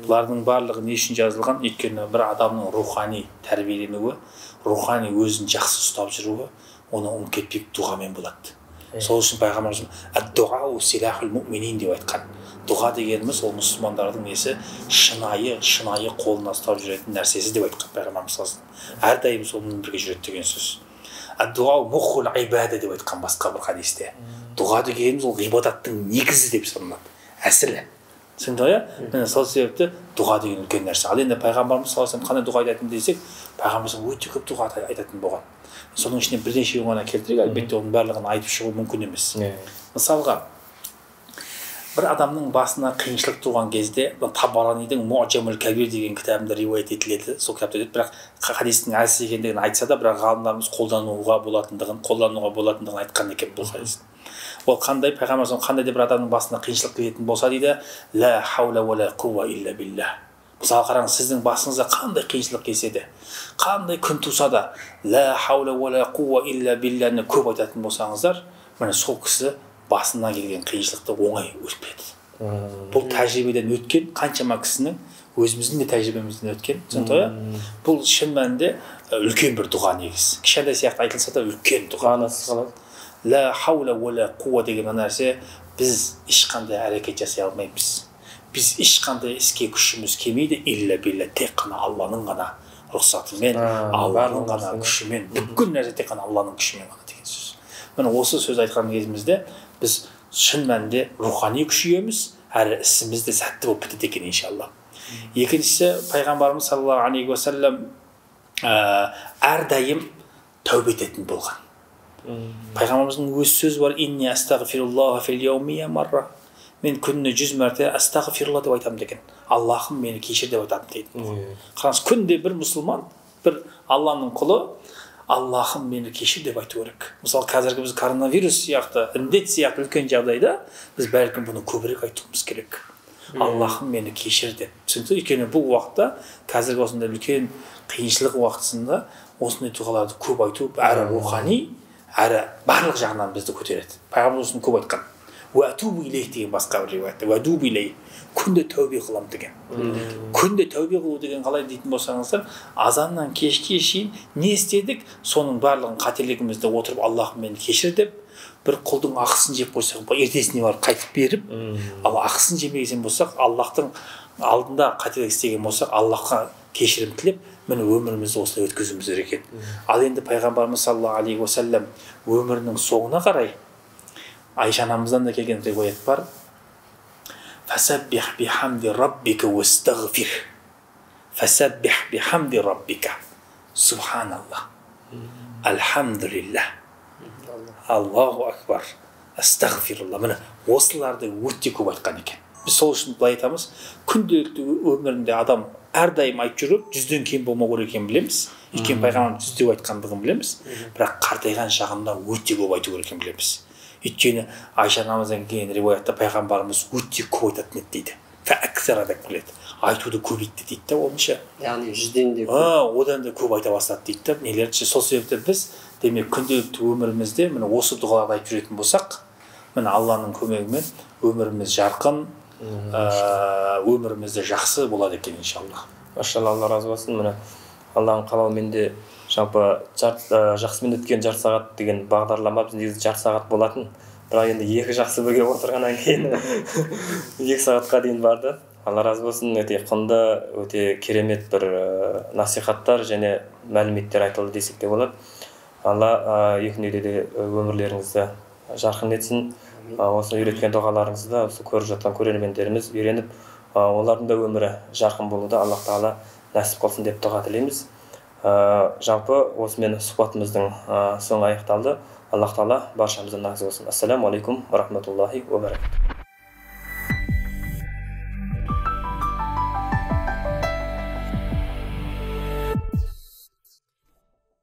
Бұлардың барлығы не үшін жазылған? Өйткені бір адамның рухани тәрбиеленуі, рухани өзін жақсы ұстап жүруі, оны ұмытып кетпей дұғамен болады. Сол үшін пайғамбарымыз ад-дуау силахул муъминин деп айтқан. Дұға дегеніміз ол мұсылмандардың несі шынайы қолына ұстап жүретін нәрсесі деп айтқан пайғамбарымыз саллаллаху алейхи вассалам. Әрдайым сонымен бірге жүреді деген сөз. Ад-дуау мухул ибада деп айтқан басқа бір хадисте. Дұға дегеніміз ол ғибадаттың негізі деп саналады, әсілі. Түсінді ғой? Міне сол себепті дұға деген үлкен нәрсе. Ал енді пайғамбарымыз саллаллаху алейхи вассалам қандай дұға айтатын десек, пайғамбарымыз өте көп дұға айтатын болған. Соның ішінде бірнешеуін ғана келтірейік, әлбетте оның барлығын айтып шығу мүмкін емес. Мысалға, бір адамның басына қиыншылық туған кезде Табаранидың Муъджамул Кабир деген кітабында риуаят етіледі. Сол кітапта бірақ хадистің әлсіз екендігін айтса да, бірақ ғалымдарымыз қолдануға болатындығын айтқан екен бұл хадистің. Ол қандай пайғамбарымыз қандай да бір адамның басына қиыншылық келетін болса дейді, ла хаула ва ла қува илля билля. Мысалы қараңыз, сіздің басыңызда қандай қиыншылық келсе де, қандай күн туса да, ла хаула ва ла қува илля билляны көп айтатын болсаңыздар, міне сол кісі басына келген қиыншылықты оңай өтпеді. Бұл тәжірибеден өткен қаншама кісінің, өзіміздің де тәжірибемізден өткен. Түсінді ғой? Бұл шын мәнінде үлкен бір дұға негізі. Кішкентай сияқты айтылса да үлкен дұға. Ла хаула ва ла қува деген нәрсе біз ешқандай әрекет жасай алмаймыз. Біз ешқандай іске күшіміз келмейді, илля билля, тек қана Алланың ғана рұқсатымен, Алланың ғана күшімен, бүкіл нәрсе тек қана Алланың күшімен ғана деген сөз. Міне осы сөз айтқан кезімізде біз шын мәнінде рухани күшейеміз, әрі ісіміз де сәтті болып бітеді екен иншалла. Екіншісі, пайғамбарымыз саллаллаху алейхи уассалам әрдайым тәубе ететін болған. Пайғамбарымыздың өз сөзі бар, инни астағфируллаха фил яумия марра. Мен күніне 100 мәрте астағфирулла деп айтамын деген. Аллахым мені кешір деп айтамын дейді. Қараңыз, күнде бір мұсылман, бір Алланың құлы Аллахым мені кешір деп айту керек. Мысалы, қазіргі біз коронавирус сияқты, індет сияқты үлкен жағдайда біз бәлкім бұны көбірек айтуымыз керек. Аллахым мені кешір деп. Түсінді? Өйткені бұл уақытта, қазіргі осындай үлкен қиыншылық уақытысында осындай дұғаларды көп айту, әрі рухани, әрі барлық жағынан бізді көтереді. Пайғамбарымыз осыны көп айтқан. Уәтубу илейх деген басқа бір риуаятта. Уәтубу илейх. Күнде тәубе қылам деген. Күнде тәубе қылу деген қалай дейтін болсаңыздар, азаннан кешке шейін не істедік, соның барлығын қателігімізді отырып Аллахым мені кешір деп, бір құлдың ақысын жеп қойсақ, ертесіне барып қайтып беріп, ал ақысын жемеген болсақ, Аллахтың алдында қателік істеген болсақ, Аллахқа кешірім тілеп, міне өмірімізді осылай өткізуіміз керек екен. Ал енді пайғамбарымыз саллаллаху алейхи уассалам өмірінің соңына қарай Айша анамыздан да келген риуаят бар. Фасаббих бихамди раббика вастағфир. Фасаббих бихамди раббика. Субханаллах. Алхамдулиллах. Аллаху акбар. Астағфирулла. Міне осыларды өте көп айтқан екен. Біз сол үшін былай айтамыз, күнделікті өмірінде адам әрдайым айтып жүріп, 100-ден кем болмау керек екенін білеміз. Өйткені пайғамбарымыз 100 деп айтқандығын білеміз. Бірақ қартайған шағында өте көп айту керек екенін білеміз. Өйткені Айша анамыздан келген риуаятта пайғамбарымыз өте көп айтатын еді дейді. Фәәксара деп келеді. Айтуды көбейтті дейді да онша. Яғни 100-ден де одан да көп айта бастады дейді да. Нелерді сол себепті біз демек күнделікті өмірімізде міне осы дұғаларды айтып жүретін болсақ, міне Алланың көмегімен өміріміз жарқын, өмірімізде жақсы болады екен иншалла. Машалла, Алла разы болсын. Міне Алланың қалауымен де жалпы жақсымен өткен жарты сағат деген бағдарлама біз негізі жарты сағат болатын. Бірақ енді екі жақсы бірге отырғаннан кейін 2 сағатқа дейін барды. Алла разы болсын. Өте құнды, өте керемет бір насихаттар және мәліметтер айтылды десек те болады. Алла екі дүниеде де өмірлеріңізді жарқын етсін. Осы үйреткен дұғаларыңызды осы көріп жатқан көрермендеріміз үйреніп, олардың да өмірі жарқын болуды Аллах Тағала нәсіп қылсын деп дұға тілейміз. Жалпы осымен сұхбатымыздың соңы аяқталды. Аллах Тағала баршамыздан разы болсын. Ассаламу алейкум ва рахматуллахи ва баракатух.